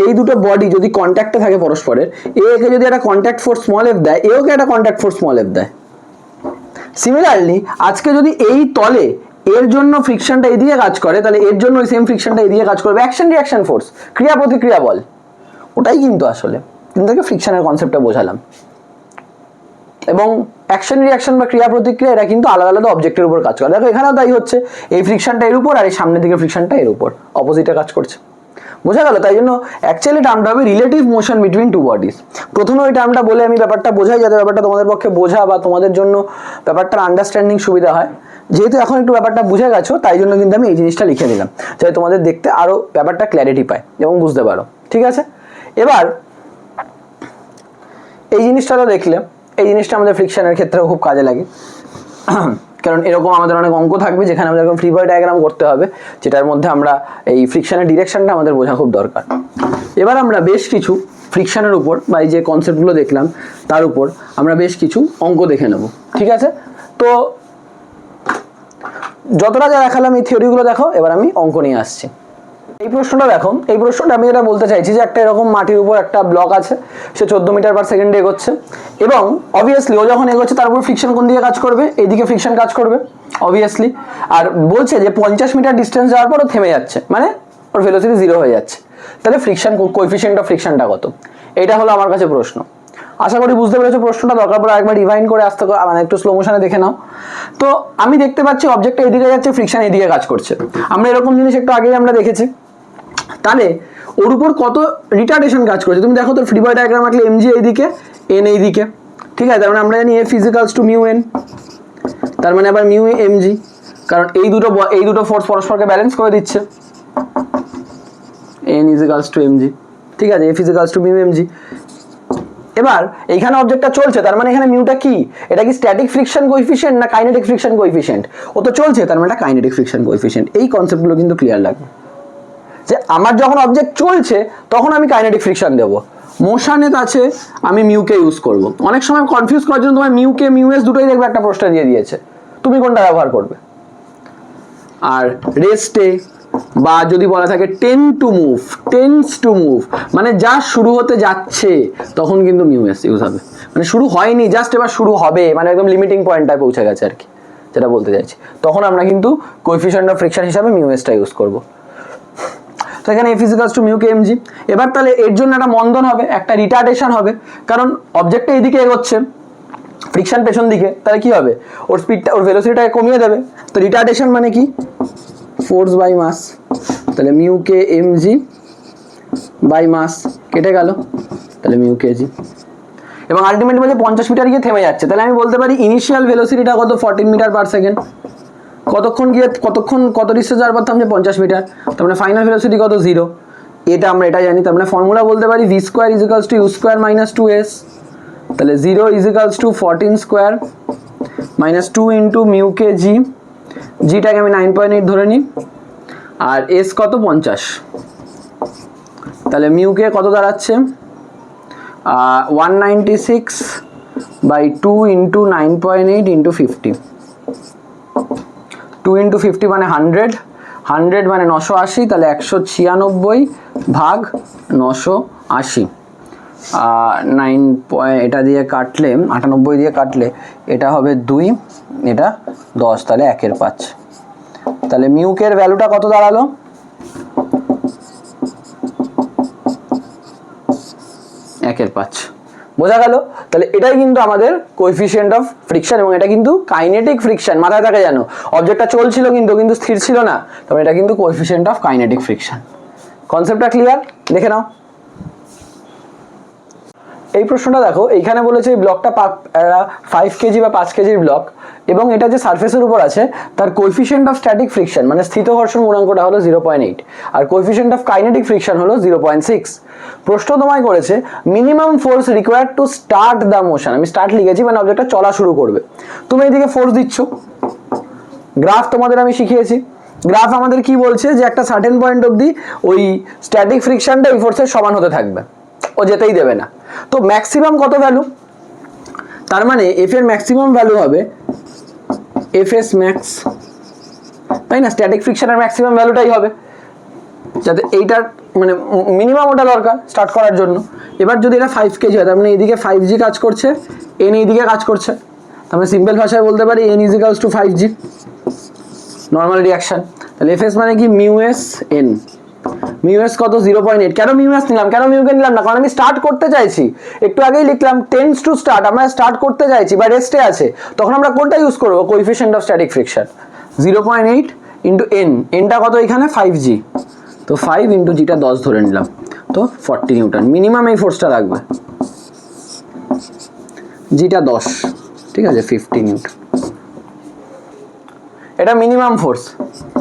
এই দুটো বডি যদি কন্ট্যাক্টে থাকে পরস্পরের, একে যদি একটা কন্ট্যাক্ট ফোর্স স্মল এফ দেয়, এওকে একটা কন্ট্যাক্ট ফোর্স স্মল এফ দেয়। সিমিলারলি আজকে যদি এই তলে এর জন্য ফ্রিকশনটা এদিকে কাজ করে, তাহলে এর জন্য ওই সেম ফ্রিকশনটা এদিকে কাজ করবে। অ্যাকশন রিঅ্যাকশন ফোর্স, ক্রিয়া প্রতিক্রিয়া বল, ওটাই কিন্তু আসলে কিন্তু ফ্রিকশনের কনসেপ্টটা বোঝালাম। এবং অ্যাকশন রিঅ্যাকশন বা ক্রিয়া প্রতিক্রিয়া এটা কিন্তু আলাদা আলাদা অবজেক্টের উপর কাজ করে। দেখো এখানেও তাই হচ্ছে, এই ফ্রিকশনটা এর উপর আর এই সামনের দিকে ফ্রিকশনটা এর উপর, অপোজিটে কাজ করছে। বোঝা গেল? তাই জন্য অ্যাকচুয়ালি টার্মটা হবে relative motion between two bodies. প্রথমে ওই টার্মটা বলে আমি ব্যাপারটা বোঝাই, যাতে ব্যাপারটা তোমাদের পক্ষে বোঝা বা তোমাদের জন্য ব্যাপারটার আন্ডারস্ট্যান্ডিং সুবিধা হয়। যেহেতু এখন একটু ব্যাপারটা বুঝে গেছো, তাই জন্য কিন্তু আমি এই জিনিসটা লিখে দিলাম, যাতে তোমাদের দেখতে আরো ব্যাপারটা ক্ল্যারিটি পায় এবং বুঝতে পারো। ঠিক আছে, এবার এই জিনিসটা তো দেখলে, এই জিনিসটা আমাদের ফ্রিকশনের ক্ষেত্রেও খুব কাজে লাগে। কারণ এরকম আমাদের অনেক অঙ্ক থাকবে যেখানে আমাদের এরকম ফ্রি বডি ডায়াগ্রাম করতে হবে, যেটার মধ্যে আমরা এই ফ্রিকশনের ডিরেকশনটা আমাদের বোঝা খুব দরকার। এবার আমরা বেশ কিছু ফ্রিকশনের উপর বা এই যে কনসেপ্টগুলো দেখলাম তার উপর আমরা বেশ কিছু অঙ্ক দেখে নেব, ঠিক আছে? তো যতটা যা দেখালাম এই থিওরিগুলো দেখো, এবার আমি অঙ্ক নিয়ে আসছি। এই প্রশ্নটা দেখো, এই প্রশ্নটা আমি এটা বলতে চাইছি যে একটা এরকম মাটির উপর একটা ব্লক আছে, সে 14 মিটার পার সেকেন্ডে এগোচ্ছে এবং অবভিয়াসলি ও যখন এগোচ্ছে তার উপর ফ্রিকশন কোন দিকে কাজ করবে? এইদিকে ফ্রিকশন কাজ করবে অবভিয়াসলি। আর বলছে যে 50 মিটার ডিস্টেন্স যাওয়ার পর ও থেমে যাচ্ছে, মানে ওর ভেলোসিটি 0 হয়ে যাচ্ছে। তাহলে ফ্রিকশন কোএফিসিয়েন্ট অফ ফ্রিকশনটা কত? এটা হলো আমার কাছে প্রশ্ন। আশা করি বুঝতে পেরেছো প্রশ্নটা, দরকার পড়ে একবার রিভাইন্ড করে আসতে মানে একটু স্লো মোশনে দেখে নাও। তো আমি দেখতে পাচ্ছি অবজেক্টটা এদিকে যাচ্ছে, ফ্রিকশন এদিকে কাজ করছে। আমরা এরকম জিনিস একটু আগেই আমরা দেখেছি। তাহলে ওর উপর কত রিটার্ডেশন কাজ করছে? তুমি দেখো তোর ফ্রি বডি ডায়াগ্রাম আঁকলে এমজি এইদিকে, এন এইদিকে, ঠিক আছে? তার মানে আমরা জানি এফ ইজিক্যালস টু মিউ এন, তার মানে আবার মিউ এমজি, কারণ এই দুটো ফোর্স পরস্পরকে ব্যালেন্স করে দিচ্ছে। এন ইজিক্যালস টু এমজি, ঠিক আছে? F ইজিক্যালস to mu MG. এবার এইখানে অবজেক্টটা চলছে, তার মানে এখানে মিউটা কি? এটা কি স্ট্যাটিক ফ্রিকশন কোএফিসিয়েন্ট না কাইনেটিক ফ্রিকশন কোএফিসিয়েন্ট? ও তো চলছে, তার মানে এটা কাইনেটিক ফ্রিকশন কোএফিসিয়েন্ট। এই কনসেপ্টগুলো কিন্তু ক্লিয়ার লাগবে যে আমার যখন অবজেক্ট চলছে তখন আমি কাইনেটিক ফ্রিকশন দেবো, মোশনে আছে আমি মিউকে ইউজ করব। অনেক সময় কনফিউজ করার জন্য তোমার মিউকে মিউএস দুটোই দেখবে একটা প্রশ্ন দিয়ে দিয়েছে, তুমি কোনটা ব্যবহার করবে? আর রেস্টে বা যদি বলা থাকে টেন্স টু মুভ মানে যা শুরু হতে যাচ্ছে তখন কিন্তু মিউএস ইউজ হবে। মানে শুরু হয়নি, জাস্ট এবার শুরু হবে, মানে একদম লিমিটিং পয়েন্টটায় পৌঁছে গেছে আর কি, যেটা বলতে চাইছি, তখন আমরা কিন্তু কোএফিসিয়েন্ট অফ ফ্রিকশন হিসাবে মিউএসটা ইউজ করব। তো এখানে F ইজিক্যালস to mu K MG. এবার তাহলে এর জন্য একটা মন্দন হবে, একটা রিটার্ডেশন হবে, কারণ অবজেক্টটা এইদিকে এগোচ্ছে, ফ্রিকশন পেছন দিকে, তাহলে কি হবে? ওর স্পিডটা, ওর ভেলোসিটিটাকে কমিয়ে দেবে। তো রিটার্ডেশন মানে কি? ফোর্স বাই মাস, তাহলে মিউ কে এমজি বাই মাস কেটে গেল, তাহলে মিউ কে জি। এবং আলটিমেটলি বলছে 50 মিটার গিয়ে থেমে যাচ্ছে, তাহলে আমি বলতে পারি ইনিশিয়াল ভেলোসিটিটা কত? 14 মিটার পার সেকেন্ড। কতক্ষণ কত ডিস্টেন্স যাওয়ার পর থামছে? 50 মিটার। তার মানে ফাইনাল ভেলোসিটি কত? 0। এটা আমরা এটা জানি, তার মানে ফর্মুলা বলতে পারি V square is equals to U square minus 2s, তাহলে 0 is equals to 14 square minus 2 into mu K G, জিটাকে আমি 9.8 ধরে নিই, আর এস কত? 50। তাহলে মিউ কে কত দাঁড়াচ্ছে? 196 বাই 2 ইন্টু 9.8 ইন্টু 50, 2 ইন্টু 50 মানে 100, 100 মানে 980, তাহলে 196 ভাগ 980, 9 এটা দিয়ে কাটলে 98 দিয়ে কাটলে এটা হবে 2, এটা 10, তাহলে 1/5। তাহলে মিউকের ভ্যালুটা কত দাঁড়ালো? 1/5। বোঝা গেল? তাহলে এটাই কিন্তু আমাদের কোএফিসিয়েন্ট অফ ফ্রিকশন, এবং এটা কিন্তু কাইনেটিক ফ্রিকশন, মাথায় থাকে জানো, অবজেক্টটা চলছিল কিন্তু স্থির ছিল না, তবে এটা কিন্তু কোএফিসিয়েন্ট অফ কাইনেটিক ফ্রিকশন। কনসেপ্টটা ক্লিয়ার? দেখে নাও এই প্রশ্নটা দেখো, এইখানে বলেছে এই ব্লকটা 5 কেজি বা 5 কেজির ব্লক, এবং এটা যে সারফেসের উপর আছে তার কোএফিসিয়েন্ট অফ স্ট্যাটিক ফ্রিকশন মানে স্থিত ঘর্ষণ গুণাঙ্কটা হলো 0.8, আর কোএফিসিয়েন্ট অফ কাইনেটিক ফ্রিকশন হলো 0.6। প্রশ্ন তোমায় করেছে minimum force required to start the motion, আমি স্টার্ট লিখেছি মানে অবজেক্টটা চলা শুরু করবে, তুমি এইদিকে ফোর্স দিচ্ছ। গ্রাফ তোমাদের আমি শিখিয়েছি, গ্রাফ আমাদের কি বলছে যে একটা সার্টেন পয়েন্ট অবধি ওই স্ট্যাটিক ফ্রিকশনটা এই ফোর্সের সমান হতে থাকবে, ও যেতেই দেবে না। তো ম্যাক্সিমাম কত ভ্যালু? তার মানে এফ এর ম্যাক্সিমাম ভ্যালু হবে এফ এস ম্যাক্স, তাই না? স্ট্যাটিক ফ্রিকশনের ম্যাক্সিমাম ভ্যালুটাই হবে, যাতে এইটার মানে মিনিমাম ওটা দরকার স্টার্ট করার জন্য। এবার যদি এটা 5 কেজি হয়, তার মানে এইদিকে 5g কাজ করছে, এন এইদিকে কাজ করছে, তার মানে সিম্পল ভাষায় বলতে পারি N is equals two 5g normal reaction. তাহলে এফ এস মানে কি? Mu S N. Mu S কত? 0.8। কেন মিউ এস নিলাম, কেন মিউকে নিলাম না? কারণ আমি স্টার্ট করতে চাইছি, একটু আগেই লিখলাম টেন্স টু স্টার্ট, আমরা স্টার্ট করতে চাইছি বা রেস্টে আছে, তখন আমরা কোনটা ইউজ করবো? Coefficient of static friction 0.8 into N, এনটা কত এখানে? 5g, তো 5 ইন্টু জিটা 10 ধরে নিলাম, তো 40 নিউটন মিনিমাম এই ফোর্সটা লাগবে, জিটা 10, ঠিক আছে, 50 নিউটন। এটা মিনিমাম ফোর্স,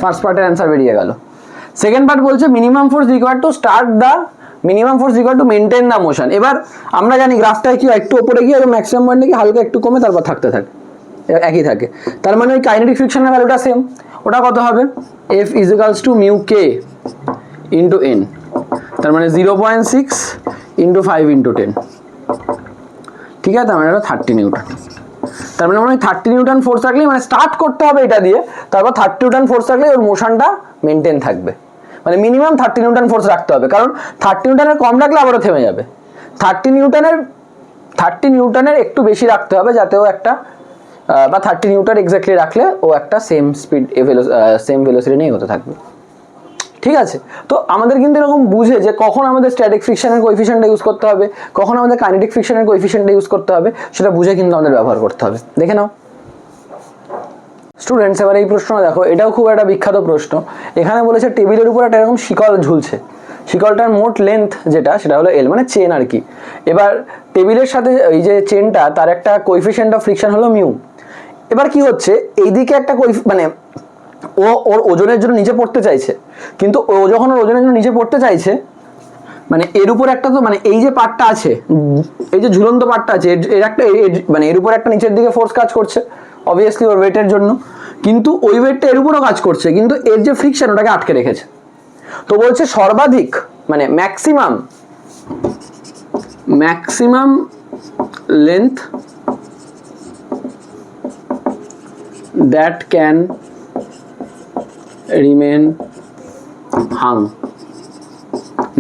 ফার্স্ট পার্টের অ্যান্সার বেরিয়ে গেল। সেকেন্ড পার্ট বলছে minimum force required to start the, minimum force required to maintain the motion. এবার আমরা জানি গ্রাফটায় কি একটু উপরে গিয়ে ম্যাক্সিমাম পয়েন্টে কি হালকা একটু কমে তারপর থাকতে থাকে, একই থাকে। তার মানে ওই কাইনেটিক ফ্রিকশনের ভ্যালুটা সেম, ওটা কত হবে F is equals to mu K into N, তার মানে 0.6 ইন্টু 5 ইন্টু 10, ঠিক আছে, তার মানে এটা 30 নিউটন। তার মানে মনে হয় 30 নিউটন ফোর্স থাকলেই মানে স্টার্ট করতে হবে এটা দিয়ে, তারপর 30 নিউটন ফোর্স থাকলে ওর মোশনটা মেনটেন থাকবে, মানে মিনিমাম 30 নিউটন ফোর্স রাখতে হবে, কারণ 30 নিউটনের কম রাখলে আবারও থেমে যাবে। 30 নিউটনের একটু বেশি রাখতে হবে যাতে ও একটা বা 30 নিউটন এক্স্যাক্টলি রাখলে ও একটা সেম স্পিড সেম ভেলোসিটি নিয়ে হতে থাকবে, ঠিক আছে। তো আমাদের কিন্তু এরকম বুঝে যে কখন আমাদের স্ট্যাটিক ফ্রিকশনের কোএফিসিয়েন্টটা ইউজ করতে হবে, কখন আমাদের কাইনেটিক ফ্রিকশনের কোএফিসিয়েন্টটা ইউজ করতে হবে, সেটা বুঝে কিন্তু আমাদের ব্যবহার করতে হবে। দেখে নাও স্টুডেন্টস, এবার এই প্রশ্নটা দেখো, এটাও খুব একটা বিখ্যাত প্রশ্ন। এখানে বলেছে টেবিলের উপর একটা এরকম শিকল ঝুলছে, শিকলটার মোট লেন্থ যেটা সেটা হলো এল, মানে চেন আর কি। এবার টেবিলের সাথে এই যে চেনটা তার একটা কোএফিসিয়েন্ট অফ ফ্রিকশন হলো মিউ। এবার কি হচ্ছে, এইদিকে একটা মানে ও ওর ওজনের জন্য নিচে পড়তে চাইছে, কিন্তু ও যখন ওর ওজনের জন্য নিচে পড়তে চাইছে, মানে এর উপর একটা তো মানে এই যে পার্টটা আছে, এই যে ঝুলন্ত পার্টটা আছে, এর একটা মানে এর উপর একটা নিচের দিকে ফোর্স কাজ করছে অবভিয়াসলি ওর ওয়েটের জন্য, কিন্তু ওই ওয়েটটা এর উপরও কাজ করছে, কিন্তু এর যে ফ্রিকশন ওটাকে আটকে রেখেছে। তো বলছে সর্বাধিক মানে maximum length that can remain hang,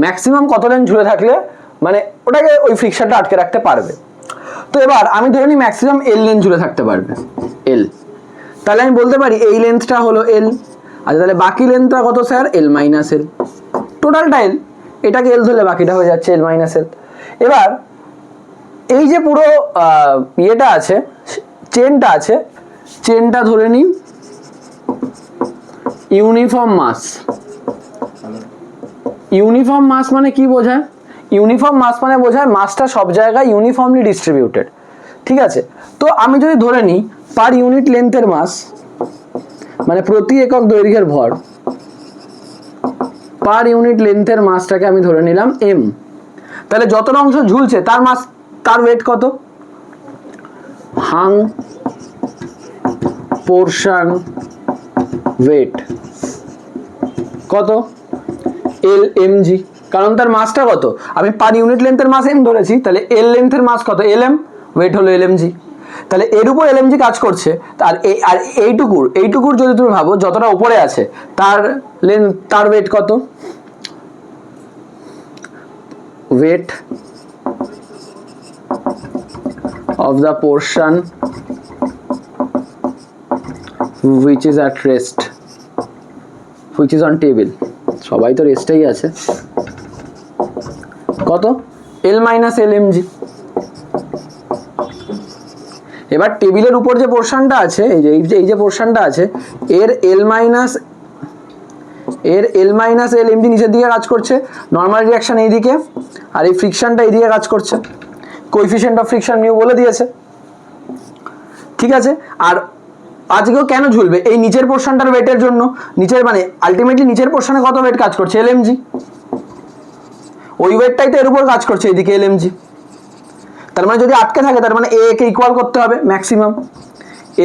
maximum কত লেন্থ ঝুলে থাকলে মানে ওটাকে ওই ফ্রিকশনটা আটকে রাখতে পারবে। তো এবার আমি ধরে নিই ম্যাক্সিমাম এল লেন্থ ঝুলে থাকতে পারবে, এল, তাহলে আমি বলতে পারি এই লেন্থটা হলো এল। আচ্ছা তাহলে বাকি লেন্থটা কত স্যার, এল মাইনাস এল, টোটালটা এল, এটাকে এল ধরলে বাকিটা হয়ে যাচ্ছে এল মাইনাস এল। এবার এই যে পুরো ইয়েটা আছে, চেনটা আছে, চেনটা ধরে নিই ইউনিফর্ম মাস। ইউনিফর্ম মাস মানে কি বোঝায়, ইউনিফর্ম মাস মানে বোঝায় মাসটা সব জায়গায় ইউনিফর্মলি ডিস্ট্রিবিউটেড, ঠিক আছে। তো আমি যদি ধরে নিই পার ইউনিট লেন্থের মাস, মানে প্রতি একক দৈর্ঘ্যের ভর, পার ইউনিট লেন্থের মাসটাকে আমি ধরে নিলাম এম, তাহলে যতটা অংশ ঝুলছে তার মাস, তার ওয়েট কত, হাং পোরশন ওয়েট কত, এল এম জি, কারণ তার মাসটা কত, আমি পার ইউনিট লেন্থের মাস এম ধরেছি, তাহলে এল লেন্থের মাস কত, এল এম, ওয়েট হলো এল এম জি, তাহলে এর উপর এল এম জি কাজ করছে। আর এইটুকুর যদি তুমি ভাবো যতটা উপরে আছে তার লেন্থ, তার ওয়েট কত, wait of the portion which is at rest, which is on table, সবাই তো রেস্টেই আছে, কত, L minus L M G. এবার টেবিলের উপর যে পোর্শনটা আছে, এই যে পোর্শনটা আছে, এর L minus L M G নিচের দিকে কাজ করছে, নর্মাল রিঅ্যাকশন এইদিকে, আর এই ফ্রিকশনটা এইদিকে কাজ করছে, কোএফিসিয়েন্ট অফ ফ্রিকশন মিউ বলে দিয়েছে, ঠিক আছে। আর আজকেও কেন ঝুলবে, এই নিচের পোর্শনটার ওয়েটের জন্য, নিচের মানে আলটিমেটলি নিচের পোর্শনে কত ওয়েট কাজ করছে, এলএমজি, ওই ওয়েটটাই তো এর উপর কাজ করছে এইদিকে এলএমজি, তার মানে যদি আটকে থাকে তার মানে এ কে ইকুয়াল করতে হবে maximum,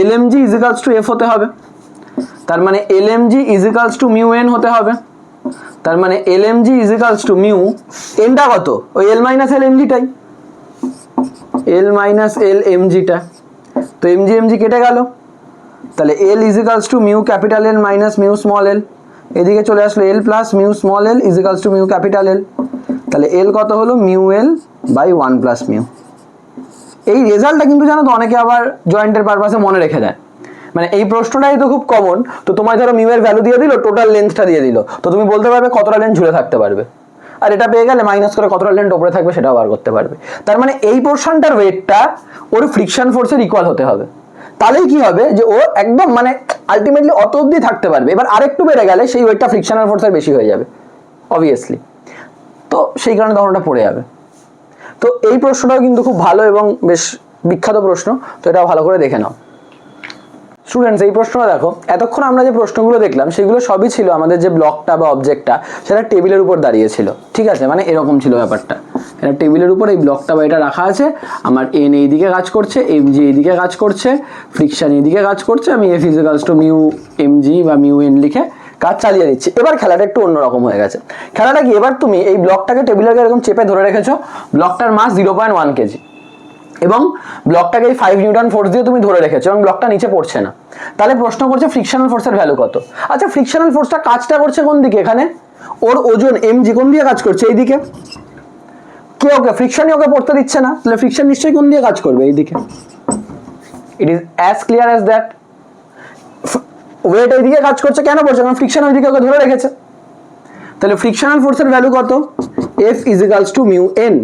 LMG is equals to F হতে হবে, তার মানে LMG is equals to mu N হতে হবে, তার মানে LMG is equals to mu এনটা কত, ওই L minus L এমজিটাই, L minus L এমজিটা, তো এমজি এমজি কেটে গেল, তাহলে L is equals to mu capital L minus mu small L, এদিকে চলে আসলো L plus mu small L is equals to mu capital L, তাহলে এল কত হলো mu L by 1 plus mu. এই রেজাল্টটা কিন্তু জানো তো অনেকে আবার জয়েন্টের পারপাসে মনে রেখে দেয়, মানে এই প্রশ্নটাই তো খুব কমন। তো তোমার ধরো মিউ এর ভ্যালু দিয়ে দিল, টোটাল লেন্থটা দিয়ে দিল, তো তুমি বলতে পারবে কতটা লেন্থ ঝুলে থাকতে পারবে, আর এটা পেয়ে গেলে মাইনাস করে কতটা লেন্থ উপরে থাকবে সেটাও বার করতে পারবে। তার মানে এই পোর্শনটার ওয়েটটা ওর ফ্রিকশন ফোর্সের ইকুয়াল হতে হবে, তাহলেই কি হবে যে ও একদম মানে আলটিমেটলি অত অবধি থাকতে পারবে। এবার আরেকটু বেড়ে গেলে সেই ওয়েটটা ফ্রিকশনাল ফোর্সের বেশি হয়ে যাবে অবভিয়াসলি, তো সেই কারণে তখন ওটা পড়ে যাবে। তো এই প্রশ্নটাও কিন্তু খুব ভালো এবং বেশ বিখ্যাত প্রশ্ন, তো এটা ভালো করে দেখে নাও। স্টুডেন্টস এই প্রশ্নটা দেখো, এতক্ষণ আমরা যে প্রশ্নগুলো দেখলাম সেগুলো সবই ছিল আমাদের যে ব্লকটা বা অবজেক্টটা সেটা টেবিলের উপর দাঁড়িয়েছিল, ঠিক আছে, মানে এরকম ছিল ব্যাপারটা। এটা টেবিলের উপর এই ব্লকটা বা এটা রাখা আছে, আমার এন এইদিকে কাজ করছে, এম জি এইদিকে কাজ করছে, ফ্রিকশন এইদিকে কাজ করছে, আমি F ইজিক্যালস to mu M G বা মিউ এন লিখে কাজ চালিয়ে দিচ্ছি। এবার খেলাটা একটু অন্যরকম হয়ে গেছে। খেলাটা কি, এবার তুমি এই ব্লকটাকে টেবিলের এরকম চেপে ধরে রেখেছো, ব্লকটার মাস 0.1 কেজি এবং ব্লকটাকে এই 5 নিউটন ফোর্স দিয়ে তুমি ধরে রেখেছো এবং ব্লকটা নিচে পড়ছে না। তাহলে প্রশ্ন করছে ফ্রিকশনাল ফোর্সের ভ্যালু কত। আচ্ছা, ফ্রিকশনাল ফোর্সটা কাজটা করছে কোন দিকে, এখানে ওর ওজন এম জি কোন দিয়ে কাজ করছে, এইদিকে। কে ওকে, ফ্রিকশনই ওকে পড়তে দিচ্ছে না, তাহলে ফ্রিকশন নিশ্চয়ই কোন দিয়ে কাজ করবে, এইদিকে। It is as clear as that. Weight এইদিকে কাজ করছে, কেন পড়ছে, কারণ ফ্রিকশন ওইদিকে ওকে ধরে রেখেছে। তাহলে ফ্রিকশনাল ফোর্সের ভ্যালু কত, এফ ইজিক্যালস টু মিউ এন।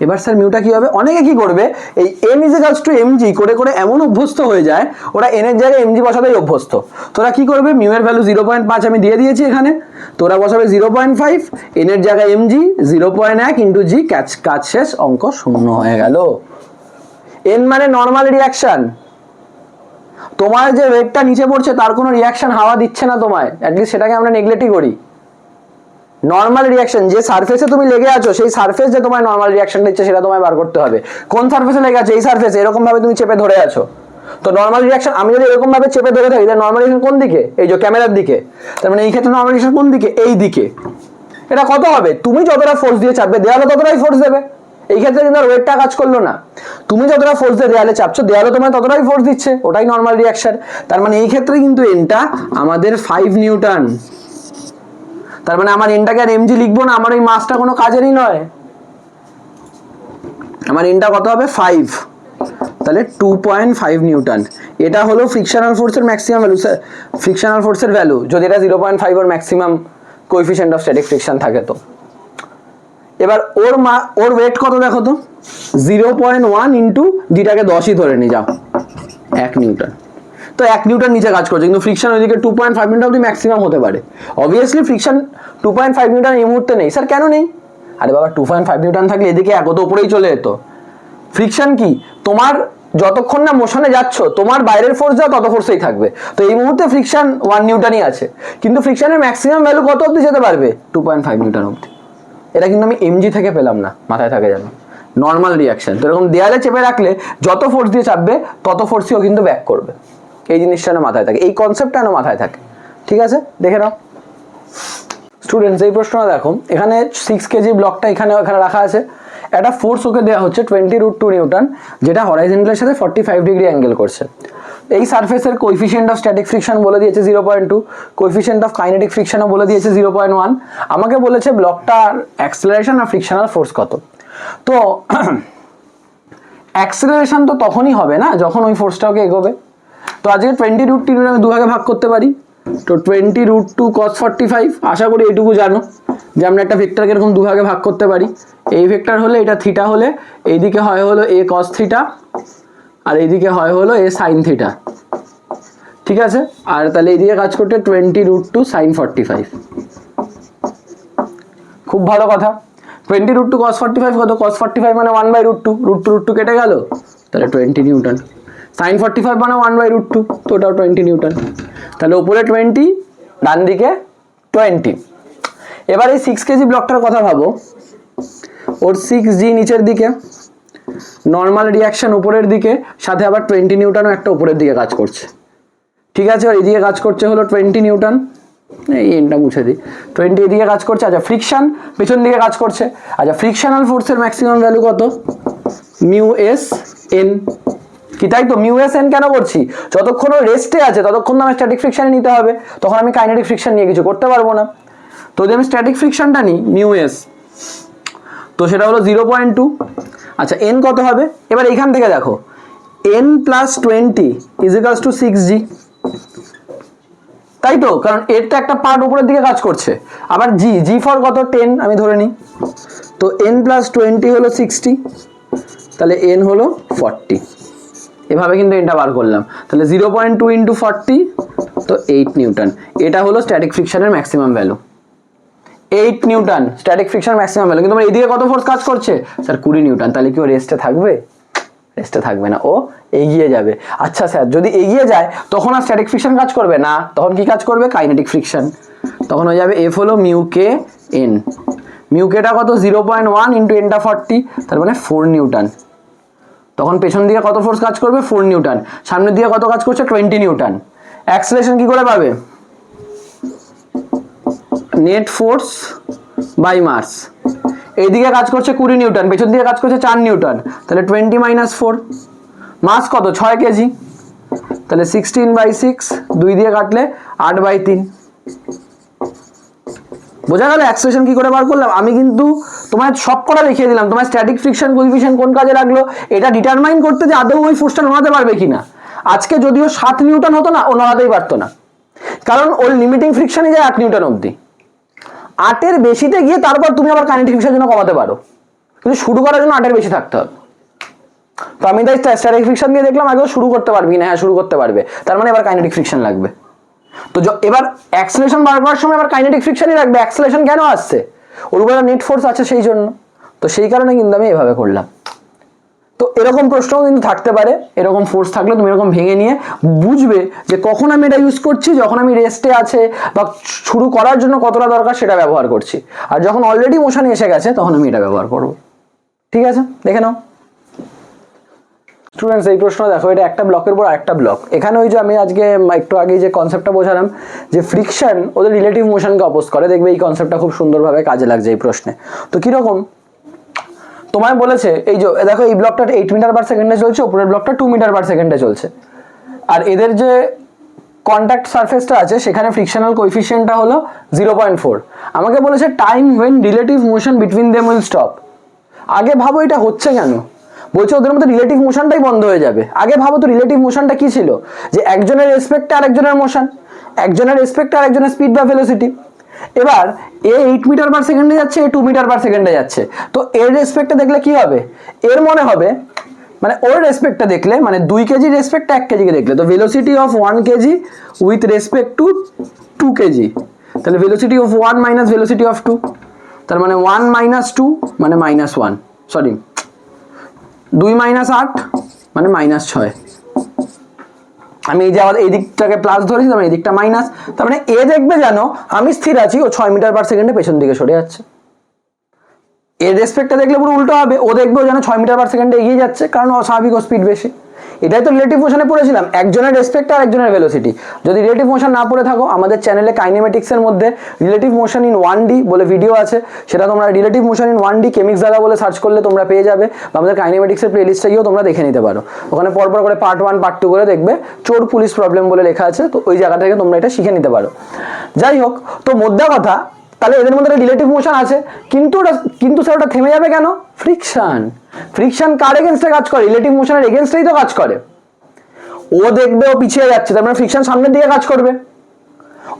এবার স্যার মিউটা কি হবে, অনেকে কি করবে, এই N equals to M G করে করে এমন অভ্যস্ত হয়ে যায়, ওরা এন এর জায়গায় এম জি বসাতেই অভ্যস্ত। তোরা কি করবে, মিউ এর ভ্যালু 0.5 আমি দিয়ে দিয়েছি এখানে, তোরা বসাবে 0.5, এন এর জায়গায় এম জি 0.1 ইন্টু জি, কাজ শেষ, অঙ্ক শূন্য হয়ে গেল। এন মানে নর্মাল রিয়াকশন, তোমার যে ওয়েটটা নিচে পড়ছে তার কোনো রিয়াকশন হাওয়া দিচ্ছে না তোমায়, অ্যাটলিস্ট সেটাকে আমরা নেগলেক্টই করি। নর্মাল রিয়াকশন, যে সারফেসে তুমি লেগে আছো সেই সারফেস যে তোমার নর্মাল রিয়াকশন দিচ্ছে সেটা তোমায় বার করতে হবে। কোন সারফেসে লেগে আছো, এই সারফেসে এরকম ভাবে তুমি চেপে ধরে আছো, তো নর্মাল রিয়াকশন আমি যদি এরকম ভাবে চেপে ধরে থাকি তাহলে নর্মাল রিয়াকশন কোন দিকে, এই যে ক্যামেরার দিকে, তার মানে এই ক্ষেত্রে নর্মাল রিয়াকশন কোন দিকে, এই দিকে। এটা কত হবে, তুমি যতটা ফোর্স দিয়ে চাপবে দেয়ালে ততটাই ফোর্স দেবে। এই ক্ষেত্রে কিন্তু আর ওয়েটটা কাজ করলো না, তুমি যতটা ফোর্স দিয়ে দেয়ালে চাপছো দেয়ালে তোমায় ততটাই ফোর্স দিচ্ছে, ওটাই নর্মাল রিয়াকশন। তার মানে এই ক্ষেত্রে কিন্তু এনটা আমাদের 5 নিউটন। তার মানে আমার এনটাকে আর এমজি লিখবো না, আমার ওই মাসটা কোনো কাজেরই নয়, আমার এনটা কত হবে 5, তাহলে 2.5 নিউটন। এটা হলো ফ্রিকশনাল ফোর্সের ম্যাক্সিমাম ভ্যালু, ফ্রিকশনাল ফোর্সের ভ্যালু যদি এটা 0.5 ওর maximum coefficient of static friction থাকে তো। এবার ওর ওয়েট কত দেখো তো, 0.1 ইন্টু যেটাকে 10ই ধরে নি যাও, 1 নিউটন। তো 1 নিউটন নিচে কাজ করছে, কিন্তু ফ্রিকশন ওইদিকে 2.5 নিউটন অবধি ম্যাক্সিমাম হতে পারে। অবভিয়াসলি ফ্রিকশন 2.5 নিউটন এই মুহূর্তে নেই। স্যার কেন নেই, আরে বাবা 2.5 নিউটন থাকলে এদিকে এক তো উপরেই চলে যেত। ফ্রিকশন কি, তোমার যতক্ষণ না মোশনে যাচ্ছ তোমার বাইরের ফোর্স যা তত ফোর্সেই থাকবে। তো এই মুহূর্তে ফ্রিকশন 1 নিউটনই আছে, কিন্তু ফ্রিকশনের ম্যাক্সিমাম ভ্যালু কত অবধি যেতে পারবে, 2.5 নিউটন অবধি। এটা কিন্তু আমি এমজি থেকে পেলাম না, মাথায় থাকে যেন, নর্মাল রিয়াকশন। তো এরকম দেয়ালে চেপে রাখলে যত ফোর্স দিয়ে চাপবে তত ফোর্সইও কিন্তু ব্যাক করবে, এই জিনিসটা না মাথায় থাকে, এই কনসেপ্টটা না মাথায় থাকে, ঠিক আছে, দেখে নাও। স্টুডেন্টস এই প্রশ্নটা দেখো, এখানে 6 কেজি ব্লকটা এখানে রাখা আছে, একটা ফোর্স ওকে দেওয়া হচ্ছে 20√2 নিউটন, যেটা হরাইজন্টালের সাথে 45 ডিগ্রি অ্যাঙ্গেল করছে। এই সারফেসের কোএফিসিয়েন্ট অফ স্ট্যাটিক ফ্রিকশন বলে দিয়েছে 0.2, কোএফিসিয়েন্ট অফ কাইনেটিক ফ্রিকশনও বলে দিয়েছে 0.1। আমাকে বলেছে ব্লকটার অ্যাক্সেলারেশন আর ফ্রিকশনাল ফোর্স কত। তো অ্যাক্সেলারেশন তো তখনই হবে না যখন ওই ফোর্সটাকে এগোবে। তো আজকে 20√2 আমি দুভাগে ভাগ করতে পারি, তো 20√2 cos 45, আশা করি এইটুকু জানো যে আমরা একটা ভেক্টরকে এরকম দুভাগে ভাগ করতে পারি। এই ভেক্টর হলে এটা থিটা হলে এইদিকে হয় হলো a cos থিটা আর এইদিকে হয় হলো a sin থিটা, ঠিক আছে। আর তাহলে এইদিকে কাজ করতে 20√2 sin 45, খুব ভালো কথা। 20√2 cos 45 কত, cos 45 মানে 1/√2, √2 কেটে গেল, তাহলে 20 নিউটন। sin 45 মানে 1/√2, তো ওটাও 20 নিউটন। তাহলে উপরে 20, ডান দিকে 20। এবার এই 6 কেজি ব্লকটার কথা ভাবো, ওর 6G নিচের দিকে, নর্মাল রিয়াকশন উপরের দিকে, সাথে আবার 20 নিউটনও একটা উপরের দিকে কাজ করছে, ঠিক আছে। আর এইদিকে কাজ করছে হলো 20 নিউটন, এই এনটা মুছে দিই, 20 এদিকে কাজ করছে। আচ্ছা ফ্রিকশন পেছন দিকে কাজ করছে। আচ্ছা ফ্রিকশনাল ফোর্সের ম্যাক্সিমাম ভ্যালু কত, মিউ এস এন, কি তাই তো। মিউ এস এন কেন করছি, যতক্ষণ ও রেস্টে আছে ততক্ষণ তো আমার স্ট্যাটিক ফ্রিকশনে নিতে হবে, তখন আমি কাইনেটিক ফ্রিকশন নিয়ে কিছু করতে পারবো না। তো যদি আমি স্ট্যাটিক ফ্রিকশনটা নিই মিউ এস, তো সেটা হলো 0.2। আচ্ছা এন কত হবে, এবার এইখান থেকে দেখো n + 20 = 6G, তাই তো, কারণ এর তো একটা পার্ট উপরের দিকে কাজ করছে। আবার জি ফর কত 10 আমি ধরে নিই, তো n + 20 হলো 60, তাহলে n হলো 40। এভাবে কিন্তু এটা বার করলাম, তাহলে 0.2 × 40, তো 8 নিউটন। এটা হলো স্ট্যাটিক ফ্রিকশনের maximum value, 8 newton static friction maximum value. কিন্তু আমার এইদিকে কত ফোর্স কাজ করছে, স্যার 20 নিউটন, তাহলে কি ও রেস্টে থাকবে, রেস্টে থাকবে না, ও এগিয়ে যাবে। আচ্ছা স্যার, যদি এগিয়ে যায় তখন আর স্ট্যাটিক ফ্রিকশন কাজ করবে না, তখন কি কাজ করবে? Kinetic friction. তখন হয়ে যাবে এফ হলো মিউ কে এন, মিউ কেটা কত 0.1 ইন্টু এনটা 40, তার মানে 4 নিউটন। তখন পেছন দিকে কত ফোর্স কাজ করবে? 4 নিউটন। সামনের দিকে কত কাজ করছে? 20 নিউটন। অ্যাক্সেলারেশন কি করে পাবে? নেট ফোর্স বাই মাস। এইদিকে কাজ করছে 20 নিউটন, পেছন দিকে কাজ করছে 4 নিউটন, তাহলে 20 মাইনাস 4, মাস কত? 6 কেজি, তাহলে 16/6, 2 দিয়ে কাটলে 8/3। বোঝা গেল অ্যাক্সেলারেশন কি করে বার করলাম? আমি কিন্তু তোমায় সব কটা দেখিয়ে দিলাম, তোমার স্ট্যাটিক ফ্রিকশন কোএফিশিয়েন্ট কোন কাজে লাগলো এটা ডিটারমাইন করতে যে আদৌ ওই ফোর্সটা নড়াতে পারবে কিনা। আজকে যদিও 7 নিউটন হতো না, ও নড়াতেই পারতো না, কারণ ওর লিমিটিং ফ্রিকশনই যায় 8 নিউটন অবধি। 8-এর বেশিতে গিয়ে তারপর তুমি আবার কাইনেটিক ফ্রিকশনের জন্য কমাতে পারো, কিন্তু শুরু করার জন্য 8-এর বেশি থাকতে হবে। তো আমি তাই স্ট্যাটিক ফ্রিকশন দিয়ে দেখলাম আগেও শুরু করতে পারবি না, হ্যাঁ শুরু করতে পারবে, তার মানে এবার কাইনেটিক ফ্রিকশন লাগবে। তো এবার অ্যাক্সেলারেশন বার করার সময় এবার কাইনেটিক ফ্রিকশনই রাখবে। অ্যাক্সেলারেশন কেন আসছে? ওর উপরে নেট ফোর্স আছে সেই জন্য। তো সেই কারণে কিন্তু আমি এভাবে করলাম। তো এরকম প্রশ্নও কিন্তু থাকতে পারে, এরকম ফোর্স থাকলে তুমি এরকম ভেঙে নিয়ে বুঝবে যে কখন আমি এটা ইউজ করছি, যখন আমি রেস্টে আছে বা শুরু করার জন্য কতটা দরকার সেটা ব্যবহার করছি, আর যখন অলরেডি মোশনে এসে গেছে তখন আমি এটা ব্যবহার করব। ঠিক আছে, দেখে নাও স্টুডেন্টস। এই প্রশ্ন দেখো, এটা একটা ব্লকের পর একটা ব্লক। এখানে ওই যে আমি আজকে একটু আগে যে কনসেপ্টটা বোঝালাম যে ফ্রিকশন ওদের রিলেটিভ মোশনকে অপোজ করে, দেখবে এই কনসেপ্টটা খুব সুন্দরভাবে কাজে লাগছে এই প্রশ্নে। তো কিরকম তোমায় বলেছে, এই যে দেখো এই ব্লকটা 8 মিটার পার সেকেন্ডে চলছে, উপরের ব্লকটা 2 মিটার পার সেকেন্ডে চলছে, আর এদের যে কন্ট্যাক্ট সারফেসটা আছে সেখানে ফ্রিকশনাল কোএফিশিয়েন্টটা হলো 0.4। আমাকে বলেছে time when relative motion between them will stop. আগে ভাবো এটা হচ্ছে কেন? বলছে ওদের মধ্যে রিলেটিভ মোশনটাই বন্ধ হয়ে যাবে। আগে ভাবো তো রিলেটিভ মোশনটা কি ছিল, যে একজনের রেসপেক্টে আরেকজনের মোশন, একজনের রেসপেক্টে আরেকজনের স্পিড বা ভেলোসিটি। এবার এ 8 মিটার পার সেকেন্ডে যাচ্ছে, এ 2 মিটার পার সেকেন্ডে যাচ্ছে, তো এর রেসপেক্টে দেখলে কি হবে? এর মনে হবে মানে ওর রেসপেক্টটা দেখলে, মানে 2 কেজি রেসপেক্ট 1 কেজিকে দেখলে, তো velocity of 1 KG with respect to 2 KG, তাহলে velocity of 1 minus velocity of 2, তার মানে 1 মাইনাস 2 মানে মাইনাস 1, সরি 2 মাইনাস 8 মানে মাইনাস 6। আমি এই যে আবার এই দিকটাকে প্লাস ধরেছি, তার মানে এই দিকটা মাইনাস, তার মানে এ দেখবে জানো আমি স্থির আছি, ও 6 মিটার পার সেকেন্ডে পেছন দিকে সরে যাচ্ছে। এর রেসপেক্টটা দেখলে পুরো উল্টো হবে, ও দেখবে যেন 6 মিটার পার সেকেন্ডে এগিয়ে যাচ্ছে, কারণ অস্বাভাবিক ও স্পিড বেশি। এটাই তো রিলেটিভ মোশনে পড়েছিলাম, একজনের রেসপেক্ট আর একজনের ভেলোসিটি। যদি রিলেটিভ মোশন না পড়ে থাকো, আমাদের চ্যানেলে কাইনেমেটিক্সের মধ্যে রিলেটিভ মোশন ইন 1D বলে ভিডিও আছে, সেটা তোমরা রিলেটিভ মোশন ইন 1D কেমিক্স দাদা বলে সার্চ করলে তোমরা পেয়ে যাবে, বা আমাদের কাইনেমেটিক্সের প্লেলিস্টে গিয়েও তোমরা দেখে নিতে পারো। ওখানে পরপর করে পার্ট 1 পার্ট 2 করে দেখবে চোর পুলিশ প্রবলেম বলে লেখা আছে, তো ওই জায়গা থেকে তোমরা এটা শিখে নিতে পারো। যাই হোক, তো মোদ্দা কথা, তাহলে এদের মধ্যে রিলেটিভ মোশন আছে, কিন্তু স্যার ওটা থেমে যাবে কেন? ফ্রিকশন। ফ্রিকশন কার এগেনস্টে কাজ করে? রিলেটিভ মোশনের এগেনস্টেই তো কাজ করে। ও দেখবে ও পিছিয়ে যাচ্ছে, তার মানে ফ্রিকশন সামনের দিকে কাজ করবে।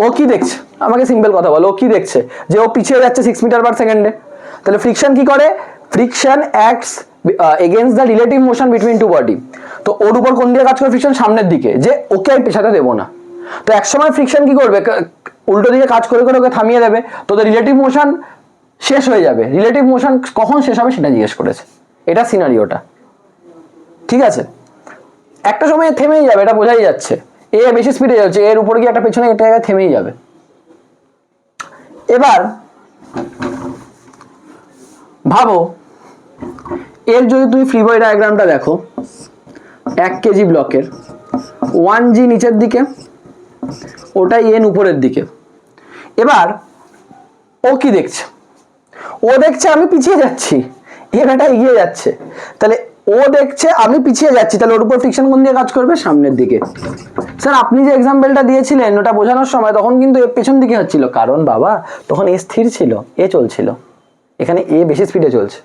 ও কি দেখছে? আমাকে সিম্পল কথা বলো, ও কি দেখছে? যে ও পিছিয়ে যাচ্ছে 6 মিটার পার সেকেন্ডে। তাহলে ফ্রিকশন কি করে? Friction acts against the relative motion between two body. তো ওর উপর কোন দিকে কাজ করে? ফ্রিকশন সামনের দিকে, যে ওকে আমি পেছাতে দেবো না। তো একসময় ফ্রিকশন কি করবে? উল্টো দিকে কাজ করে করে ওকে থামিয়ে দেবে, তো রিলেটিভ মোশন শেষ হয়ে যাবে। রিলেটিভ মোশন কখন শেষ হবে সেটা জিজ্ঞেস করেছে, এটা সিনারিওটা। ঠিক আছে, একটা সময় থেমেই যাবে, এটা বোঝাই যাচ্ছে। এ বেশি স্পিডে যাচ্ছে, এর উপরে গিয়ে একটা পেছনে একটা জায়গায় থেমেই যাবে। এবার ভাবো, এর যদি তুমি ফ্রি বডি ডায়াগ্রামটা দেখো, 1 কেজি ব্লকের 1G নিচের দিকে, ওটাই এন উপরের দিকে। এবার ও কি দেখছে? ও দেখছে আমি পিছিয়ে যাচ্ছি, এটা এগিয়ে যাচ্ছে। তাহলে ও দেখছে আমি পিছিয়ে যাচ্ছি, তাহলে ওর উপর ফ্রিকশন কোন দিকে কাজ করবে? সামনের দিকে। স্যার আপনি যে এক্সাম্পলটা দিয়েছিলেন ওটা বোঝানোর সময়, তখন কিন্তু এ পেছন দিকে হচ্ছিল, কারণ বাবা তখন এ স্থির ছিল, এ চলছিল, এখানে এ বেশি স্পিডে চলছে।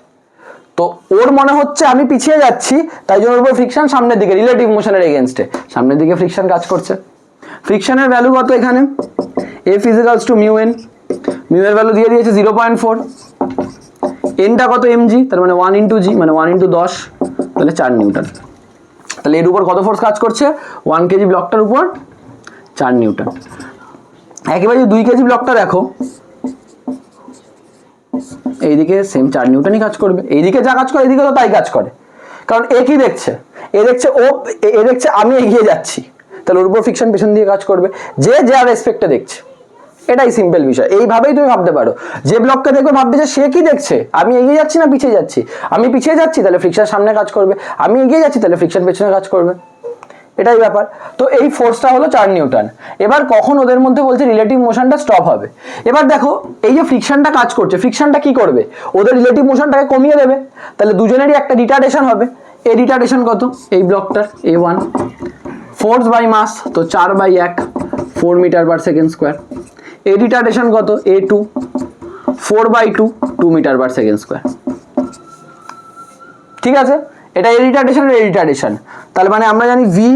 তো ওর মনে হচ্ছে আমি পিছিয়ে যাচ্ছি, তাই জন্য ওর উপর ফ্রিকশন সামনের দিকে, রিলেটিভ মোশনের এগেনস্টে সামনের দিকে ফ্রিকশন কাজ করছে। ফ্রিকশনের ভ্যালু কত এখানে? F ইজিক্যালস to mu N, mu এর ভ্যালু দিয়ে দিয়েছে 0.4, এনটা কত এমজি, তার মানে 1 ইন্টু জি মানে 1 ইন্টু 10, তাহলে 4 নিউটন। তাহলে এর উপর কত ফোর্স কাজ করছে? 1 কেজি ব্লকটার উপর 4 নিউটন। একেবারে 2 কেজি ব্লকটা দেখো, এইদিকে সেম 4 নিউটনই কাজ করবে, এইদিকে যা কাজ করে এইদিকে তো তাই কাজ করে, কারণ এ কি দেখছে? এ দেখছে এ দেখছে আমি এগিয়ে যাচ্ছি, তাহলে ওর উপর ফ্রিকশন পেছন দিয়ে কাজ করবে, যে যার রেসপেক্টে দেখছে। এটাই সিম্পল বিষয়, এইভাবেই তুমি ভাবতে পারো। যে ব্লককে দেখবে ভাববে যে সে কি দেখছে, আমি এগিয়ে যাচ্ছি না পিছিয়ে যাচ্ছি, আমি পিছিয়ে যাচ্ছি তাহলে ফ্রিকশন সামনে কাজ করবে, আমি এগিয়ে যাচ্ছি তাহলে ফ্রিকশন পেছনে কাজ করবে, এটাই ব্যাপার। তো এই ফোর্সটা হলো 4 নিউটন। এবার কখন ওদের মধ্যে বলছে রিলেটিভ মোশনটা স্টপ হবে। এবার দেখো এই যে ফ্রিকশনটা কাজ করছে, ফ্রিকশনটা কি করবে, ওদের রিলেটিভ মোশনটাকে কমিয়ে দেবে, তাহলে দুজনেরই একটা রিটার্ডেশন হবে। এই রিটার্ডেশন কত, এই ব্লকটার A1, ফোর্স বাই মাস, তো 4/1 4 মিটার পার সেকেন্ড স্কোয়ার। এই রিটার্ডেশন কত, A2 4/2 2 metre per second square. ঠিক আছে, এটা এ রিটার্ডেশন আর এ রিটার্ডেশন, তাহলে মানে আমরা জানি ভি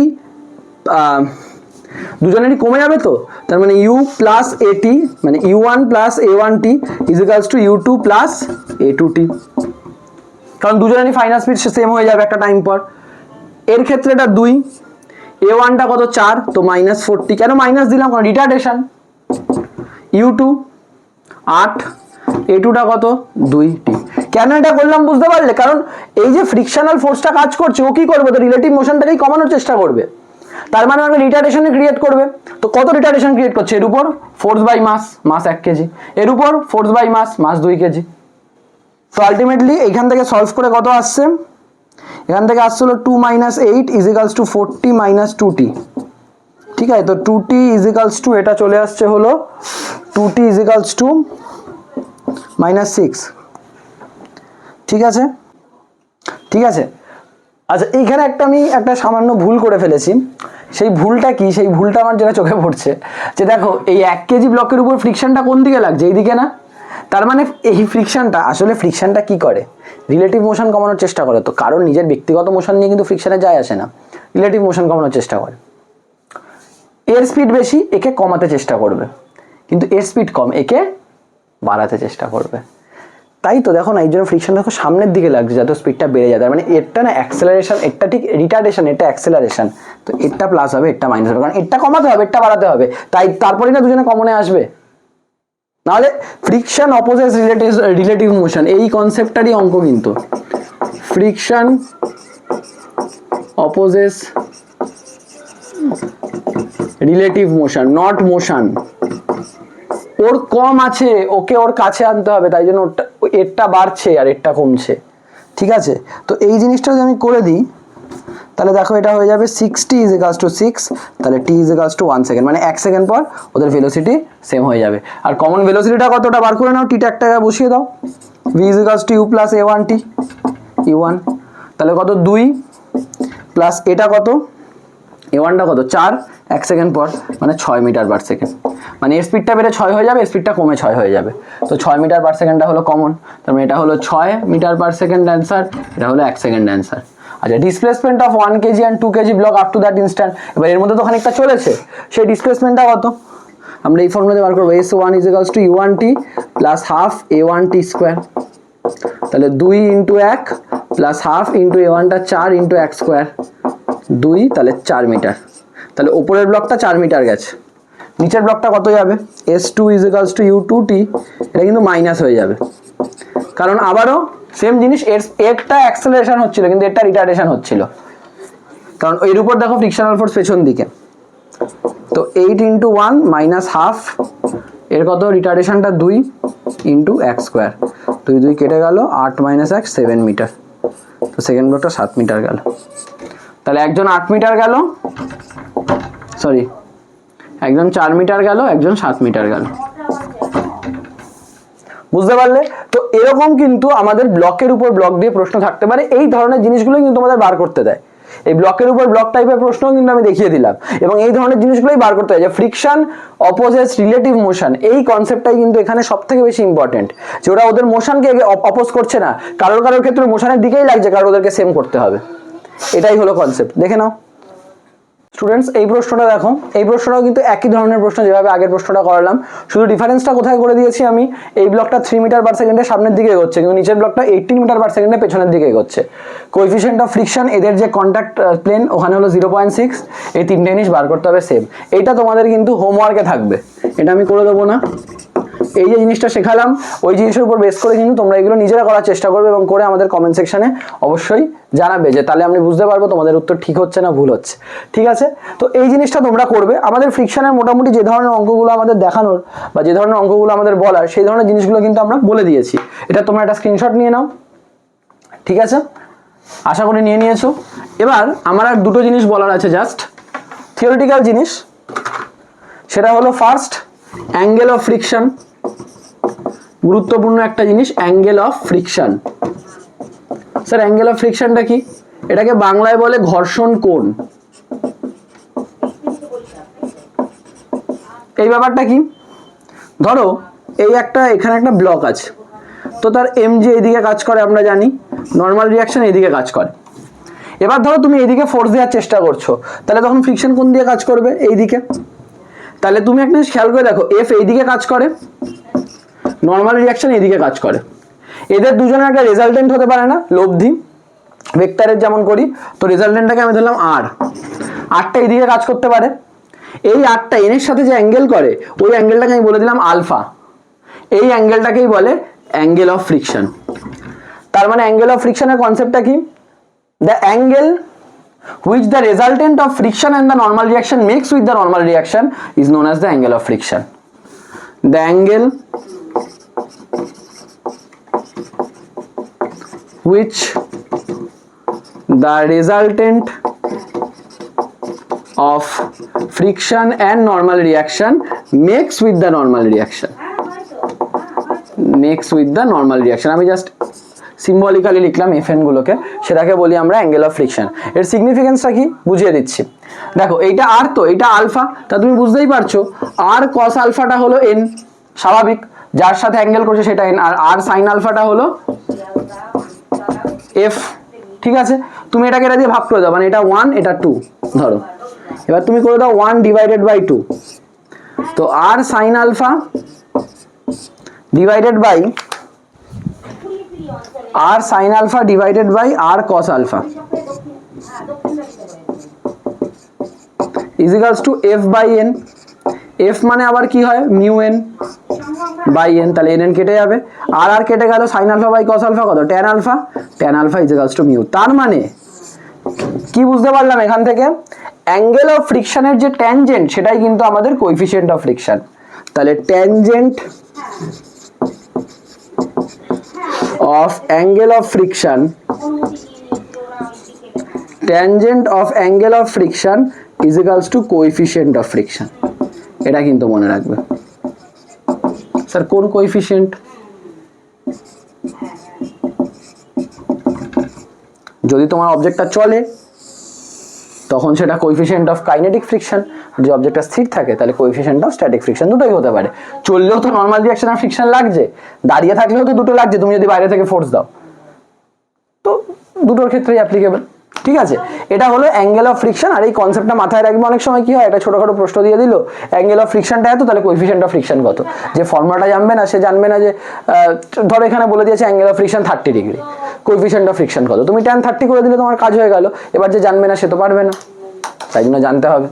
দুজনেরই কমে যাবে, তো তার মানে ইউ প্লাস এটি মানে U1 plus A1t is equals two U2 plus A2t, কারণ দুজনেরই ফাইনাল স্পিড সেম হয়ে যাবে একটা টাইম পর। এর ক্ষেত্রে এটা 2, A1টা কত 4, তো -40, কেন মাইনাস দিলাম, কারণ রিটার্ডেশন। U2 8, A2টা কত 2t। কেন এটা করলাম বুঝতে পারলে, কারণ এই যে ফ্রিকশনাল ফোর্সটা কাজ করছে ও কি করবে, তো রিলেটিভ মোশনটাকেই কমানোর চেষ্টা করবে, তার মানে আমাকে রিটার্ডেশনে ক্রিয়েট করবে। তো কত রিটার্ডেশন ক্রিয়েট করছে, এর উপর force by mass, mass 1 KG, এর উপর force by mass, mass 2 KG. তো আলটিমেটলি এইখান থেকে সলভ করে কত আসছে, এখান থেকে আসছে হলো 2 - 8 ইজ ইকুয়ালস টু 40 - 2t। ঠিক আছে, তো 2t ইজ ইকুয়ালস টু এটা চলে আসছে হলো 2t ইজ ইকুয়ালস টু -6। ঠিক আছে, ঠিক আছে। আচ্ছা এইখানে আমি একটা সামান্য ভুল করে ফেলেছি। সেই ভুলটা কি, সেই ভুলটা আমার যেটা চোখে পড়ছে যে দেখো এই 1 কেজি ব্লকের উপর ফ্রিকশনটা কোন দিকে লাগছে, এই দিকে না, তার মানে এই ফ্রিকশনটা আসলে ফ্রিকশনটা কি করে, রিলেটিভ মোশন কমানোর চেষ্টা করে। তো কারণ নিজের ব্যক্তিগত মোশন নিয়ে কিন্তু ফ্রিকশনে যায় আসে না, রিলেটিভ মোশন কমানোর চেষ্টা করে। এর স্পিড বেশি, একে কমাতে চেষ্টা করবে, কিন্তু এর স্পিড কম, একে বাড়াতে চেষ্টা করবে। তাই তো দেখো না, এই জন্য ফ্রিকশন দেখো সামনের দিকে লাগছে যাতে স্পিডটা বেড়ে যায়, তার মানে এরটা না অ্যাক্সেলারেশন, এটা ঠিক রিটার্ডেশন, এটা অ্যাক্সেলারেশন। তো এরটা প্লাস হবে, এরটা মাইনাস হবে, কারণ এরটা কমাতে হবে, এরটা বাড়াতে হবে, তাই তারপরেই না দুজনে কমনে আসবে। নাহলে ফ্রিকশন অপোজিট রিলেটিভ মোশন, এই কনসেপ্টটারই অঙ্ক কিন্তু। Friction opposite relative motion, not motion. ওর কম আছে, ওকে ওর কাছে আনতে হবে, তাই জন্য এরটা বাড়ছে আর এরটা কমছে। ঠিক আছে, তো এই জিনিসটা যদি আমি করে দিই তাহলে দেখো এটা হয়ে যাবে 60 ইজ ইকুয়ালস টু 6, তাহলে t is equals two 1 second, মানে 1 সেকেন্ড পর ওদের ভেলোসিটি সেম হয়ে যাবে। আর কমন ভেলোসিটিটা কতটা বার করে নাও, টিটা একটা জায়গায় বসিয়ে দাও, v is equals two u plus a1t u1, তাহলে কত 2 প্লাস এটা কত a1টা কত 4, 1 সেকেন্ড পর মানে 6 মিটার পার সেকেন্ড, মানে এর স্পিডটা বেড়ে 6 হয়ে যাবে, স্পিডটা কমে 6 হয়ে যাবে। তো 6 মিটার পার সেকেন্ডটা হলো কমন, তার মানে এটা হলো 6 মিটার পার সেকেন্ড অ্যান্সার, এটা হলো 1 সেকেন্ড অ্যান্সার। আচ্ছা, displacement of 1 KG and 2 KG block up to that instant, এবার এর মধ্যে তো খানিকটা চলেছে, সেই ডিসপ্লেসমেন্টটা কত আমরা এই ফর্মুলাতে বার করবো, s1 is equals to u1t plus half a1t square, তাহলে 2 ইন্টু 1 প্লাস হাফ ইন্টু a1টা 4 ইন্টু 1 স্কোয়ার 2, তাহলে 4 মিটার। তাহলে ওপরের ব্লকটা 4 মিটার গেছে, নিচের ব্লকটা কত যাবে, s2 is equals two u2t, এটা কিন্তু মাইনাস হয়ে যাবে, কারণ আবারও সেম জিনিস, একটা অ্যাক্সেলারেশন হচ্ছিল কিন্তু এটা রিটার্ডেশন হচ্ছিল, কারণ এর উপর দেখো ফ্রিকশনাল ফোর্স পেছন দিকে। তো 8 ইন্টু 1 মাইনাস হাফ, এর কত রিটার্ডেশনটা 2 ইন্টু 1 স্কোয়ার, 2 2 কেটে গেল, 8 - 1 7 মিটার, তো সেকেন্ড ব্লকটা 7 মিটার গেল। তাহলে একজন 8 মিটার গেল, সরি একজন 4 মিটার গেল, একজন 7 মিটার গেল। বুঝতে পারলে? তো এরকম কিন্তু আমাদের ব্লকের উপর ব্লক দিয়ে প্রশ্ন থাকতে পারে, এই ধরনের জিনিসগুলো কিন্তু আমাদের বার করতে দেয়। এই ব্লকের উপর ব্লক টাইপের প্রশ্নও কিন্তু আমি দেখিয়ে দিলাম, এবং এই ধরনের জিনিসগুলোই বার করতে হয় যে ফ্রিকশন অপোজিট রিলেটিভ মোশন, এই কনসেপ্টটাই কিন্তু এখানে সব থেকে বেশি ইম্পর্টেন্ট, যে ওরা ওদের মোশনকে অপোজ করছে না, কারোর ক্ষেত্রে মোশনের দিকেই লাগছে, কারণ ওদেরকে সেম করতে হবে। এটাই হলো কনসেপ্ট। দেখে নাও স্টুডেন্টস, এই প্রশ্নটা দেখো, এই প্রশ্নটাও কিন্তু একই ধরনের প্রশ্ন যেভাবে আগের প্রশ্নটা করালাম, শুধু ডিফারেন্সটা কোথায় করে দিয়েছি আমি, এই ব্লকটা 3 মিটার পার সেকেন্ডের সামনের দিকে এগোচ্ছে, কিন্তু নিচের ব্লকটা 18 মিটার পার সেকেন্ডে পেছনের দিকে এগোচ্ছে। কোএফিসিয়েন্ট অফ ফ্রিকশন, এদের যে কন্ট্যাক্ট প্লেন ওখানে হলো 0.6, এই তিনটে জিনিস বার করতে হবে সেম। এইটা তোমাদের কিন্তু হোমওয়ার্কে থাকবে, এটা আমি করে দেবো না, এই যে জিনিসটা শেখালাম ওই জিনিসের উপর বেস করে কিন্তু তোমরা এগুলো নিজেরা করার চেষ্টা করবে এবং করে আমাদের কমেন্ট সেকশনে অবশ্যই জানাবে, যে তাহলে আমি বুঝতে পারবো তোমাদের উত্তর ঠিক হচ্ছে না ভুল হচ্ছে। ঠিক আছে, তো এই জিনিসটা তোমরা করবে। আমাদের ফ্রিকশনের মোটামুটি যে ধরনের অঙ্কগুলো আমাদের দেখানোর বা যে ধরনের অঙ্কগুলো আমাদের বলার সেই ধরনের জিনিসগুলো কিন্তু আমরা বলে দিয়েছি। এটা তোমরা একটা স্ক্রিনশট নিয়ে নাও। ঠিক আছে, আশা করি নিয়ে নিয়েছো। এবার আমার আর দুটো জিনিস বলার আছে, জাস্ট থিওরিটিক্যাল জিনিস। সেটা হলো ফার্স্ট অ্যাঙ্গেল অফ ফ্রিকশন, গুরুত্বপূর্ণ একটা জিনিস angle of friction. Sir angle of ফ্রিকশনটা কি? এটাকে বাংলায় বলে ঘর্ষণ কোণ। এই ব্যাপারটা কি, ধরো এই একটা এখানে একটা ব্লক আছে, তো তার mg এইদিকে কাজ করে আমরা জানি, নর্মাল রিয়াকশন এইদিকে কাজ করে। এবার ধরো তুমি এইদিকে ফোর্স দেওয়ার চেষ্টা করছো, তাহলে তখন ফ্রিকশন কোন দিকে কাজ করবে? এইদিকে। তাহলে তুমি একটা জিনিস খেয়াল করে দেখো, এফ এইদিকে কাজ করে, নর্মাল রিয়াকশন এইদিকে কাজ করে। এদের দুজনের একটা রেজাল্টেন্ট হতে পারে না, লব্ধি ভেক্টরের যেমন করি, তো রেজাল্টেন্টটাকে আমি ধরলাম আর, আরটা এইদিকে কাজ করতে পারে। এই আরটা এন এর সাথে যে অ্যাঙ্গেল করে ওই অ্যাঙ্গেলটাকে আমি বলে দিলাম আলফা। এই অ্যাঙ্গেলটাকেই বলে অ্যাঙ্গেল অফ ফ্রিকশন। তার মানে অ্যাঙ্গেল অফ ফ্রিকশনের কনসেপ্টটা কি? The angle which the resultant of friction and the normal reaction makes with the normal reaction is known as the angle of friction. The angle which the resultant of friction and normal reaction makes with the normal reaction, আমি just symbolically লিখলাম FN গুলোকে, সেটাকে বলি আমরা angle of friction. এর সিগনিফিকেন্সটা কি বুঝিয়ে দিচ্ছি। দেখো এইটা আর, তো এটা আলফা, তা তুমি বুঝতেই পারছো আর কস আলফাটা হলো এন, স্বাভাবিক, যার সাথে অ্যাঙ্গেল করছে সেটা এন, আর আর সাইন আলফাটা হলো এফ। ঠিক আছে, তুমি এটাকে এটা দিয়ে ভাগ করে দাও, মানে এটা 1 এটা 2 ধরো, এবার তুমি করে দাও 1 ডিভাইডেড বাই 2, তো R sine alpha divided by R sine alpha divided by R cos alpha is equals to F by N. F মানে আবার কি হয়? মিউ এন বাই এন, তাহলে এন এন কেটে যাবে, আর আর কেটে গেল, sine alpha by cos alpha কত? Tan alpha, tan alpha is equals to mu. তার মানে কি বুঝতে পারলাম এখান থেকে? অ্যাঙ্গেল অফ ফ্রিকশনের যে ট্যানজেন্ট সেটাই কিন্তু আমাদের কোএফিসিয়েন্ট অফ ফ্রিকশন। তাহলে tangent of angle of friction, tangent of angle of friction is equals to coefficient of friction. এটা কিন্তু মনে রাখবে। স্যার কোন কোএফিসিয়েন্ট? যদি তোমার অবজেক্টটা চলে তখন সেটা কোএফিসিয়েন্ট অফ কাইনেটিক ফ্রিকশন, যদি অবজেক্টটা স্থির থাকে তাহলে কোএফিসিয়েন্ট অফ স্ট্যাটিক ফ্রিকশন। দুটোই হতে পারে, চললেও তো নর্মাল রিঅ্যাকশন আর ফ্রিকশন লাগছে, দাঁড়িয়ে থাকলেও তো দুটো লাগছে, তুমি যদি বাইরে থেকে ফোর্স দাও, তো দুটোর ক্ষেত্রেই অ্যাপ্লিকেবল। ঠিক আছে, এটা হলো অ্যাঙ্গেল অফ ফ্রিকশন। আর এই কনসেপ্টটা মাথায় রাখবে। অনেক সময় কি হয়, একটা ছোটখাটো প্রশ্ন দিয়ে দিল, অ্যাঙ্গেল অফ ফ্রিকশনটা এত, তাহলে কোএফিসিয়েন্ট অফ ফ্রিকশন কত? যে ফর্মুলাটা জানবে না সে জানবে না যে ধরো এখানে বলে দিয়েছে angle of friction 30 degree, coefficient of friction কত? তুমি ট্যান 30 করে দিলে তোমার কাজ হয়ে গেল। এবার যে জানবে না সে তো পারবে না, তাই জন্য জানতে হবে।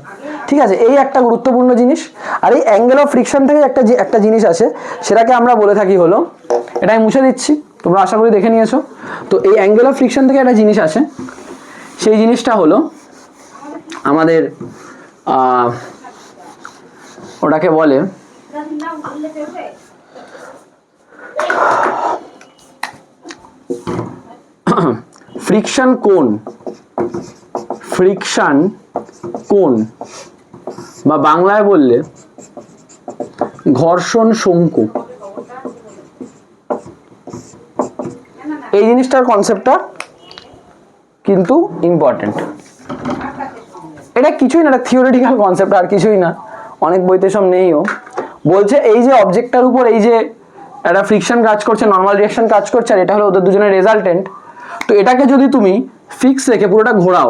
ঠিক আছে, এই একটা গুরুত্বপূর্ণ জিনিস। আর এই অ্যাঙ্গেল অফ ফ্রিকশন থেকে একটা জিনিস আছে, সেটাকে আমরা বলে থাকি হলো, এটা আমি মুছে দিচ্ছি, তোমরা আশা করি দেখে নিয়েছো। তো এই অ্যাঙ্গেল অফ ফ্রিকশন থেকে একটা জিনিস আছে, সেই জিনিসটা হলো আমাদের ওটাকে বলে ফ্রিকশন কোণ। ফ্রিকশন কোণ বা বাংলায় বললে ঘর্ষণ শঙ্কু। এই জিনিসটার কনসেপ্টটা কিন্তু ইম্পর্টেন্ট। এটা কিছুই না, এটা থিওরিটিক্যাল কনসেপ্ট, আর কিছুই না, অনেক বইতে সব নেইও। বলছে এই যে অবজেক্টটার উপর এই যে একটা ফ্রিকশন কাজ করছে, নর্মাল রিঅ্যাকশন কাজ করছে, আর এটা হলো ওদের দুজনের রেজাল্টেন্ট। তো এটাকে যদি তুমি ফিক্স রেখে পুরোটা ঘোরাও,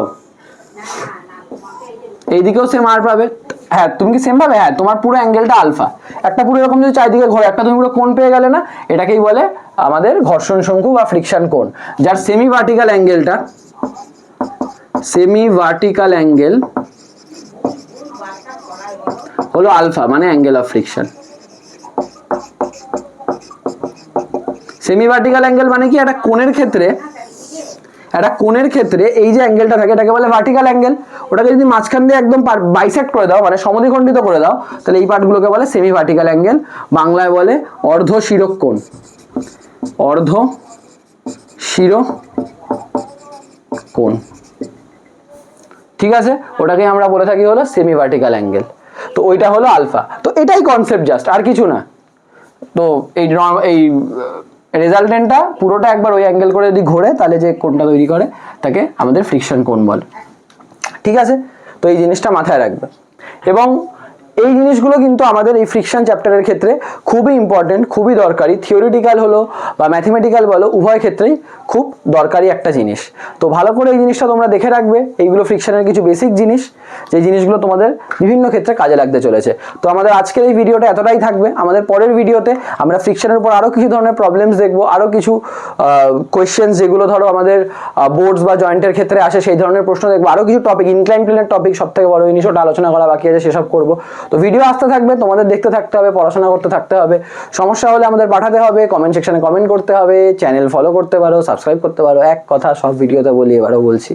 এইদিকেও সেম আর পাবে। হ্যাঁ, তুমি কি সেম পাবে? হ্যাঁ, তোমার পুরো অ্যাঙ্গেলটা আলফা, একটা পুরো এরকম যদি চারিদিকে ঘোরে, একটা তুমি পুরো কোণ পেয়ে গেলে না? এটাকেই বলে আমাদের ঘর্ষণ শঙ্কু বা ফ্রিকশন কোণ, যার সেমি ভার্টিক্যাল অ্যাঙ্গেলটা, সেমি ভার্টিক্যাল অ্যাঙ্গেল হলো আলফা, মানে angle of friction. Semi vertical angle মানে কি, একটা কোণের ক্ষেত্রে এই যে অ্যাঙ্গেলটা থাকে এটাকে বলে ভার্টিক্যাল অ্যাঙ্গেল। ওটাকে যদি মাঝখান দিয়ে একদম বাইসেক্ট করে দাও, মানে সমদ্বিখণ্ডিত করে দাও, তাহলে এই পার্টগুলোকে বলে সেমি ভার্টিক্যাল অ্যাঙ্গেল, বাংলায় বলে অর্ধ শিরক কোণ। অর্ধ শিরো কোণ, ঠিক আছে, ওটাকে আমরা বলে থাকি হলো সেমি ভার্টিক্যাল অ্যাঙ্গেল। তো ওইটা হলো আলফা। তো এটাই কনসেপ্ট, জাস্ট আর কিছু না। তো এই রেজাল্টেন্টটা পুরোটা একবার ওই অ্যাঙ্গেল করে যদি ঘোরে তাহলে যে কোণটা তৈরি করে তাকে আমাদের ফ্রিকশন কোণ বলে, ঠিক আছে। তো এই জিনিসটা মাথায় রাখবে। এবং এই জিনিসগুলো কিন্তু আমাদের এই ফ্রিকশন চ্যাপ্টারের ক্ষেত্রে খুবই ইম্পর্টেন্ট, খুবই দরকারি। থিওরিটিক্যাল হলো বা ম্যাথমেটিক্যাল বলো, উভয় ক্ষেত্রেই খুব দরকারি একটা জিনিস। তো ভালো করে এই জিনিসটা তোমরা দেখে রাখবে। এইগুলো ফ্রিকশনের কিছু বেসিক জিনিস, যে জিনিসগুলো তোমাদের বিভিন্ন ক্ষেত্রে কাজে লাগতে চলেছে। তো আমাদের আজকের এই ভিডিওটা এতটাই থাকবে। আমাদের পরের ভিডিওতে আমরা ফ্রিকশনের উপর আরও কিছু ধরনের প্রবলেমস দেখবো, আরও কিছু কোয়েশ্চেন্স যেগুলো ধরো আমাদের বোর্ডস বা জয়েন্টের ক্ষেত্রে আসে সেই ধরনের প্রশ্ন দেখবো, আরও কিছু টপিক, ইনক্লাইন প্লেনের টপিক সব থেকে বড় জিনিস, ওটা আলোচনা করা বাকি আছে, সেসব করবো। তো ভিডিও আসতে থাকবে, তোমাদের দেখতে থাকতে হবে, পড়াশোনা করতে থাকতে হবে। সমস্যা হলে আমাদের পাঠাতে হবে, কমেন্ট সেকশনে কমেন্ট করতে হবে, চ্যানেল ফলো করতে পারো, সাবস্ক্রাইব করতে পারো। এক কথা সব ভিডিওতে বলি, এবারও বলছি,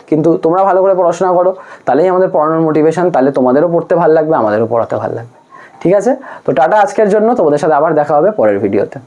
কিন্তু তোমরা ভালো করে পড়াশোনা করো, তাহলেই আমাদের পড়ানোর মোটিভেশন, তাহলে তোমাদেরও পড়তে ভালো লাগবে, আমাদেরও পড়াতে ভালো লাগবে, ঠিক আছে। তো টাটা আজকের জন্য, তোমাদের সাথে আবার দেখা হবে পরের ভিডিওতে।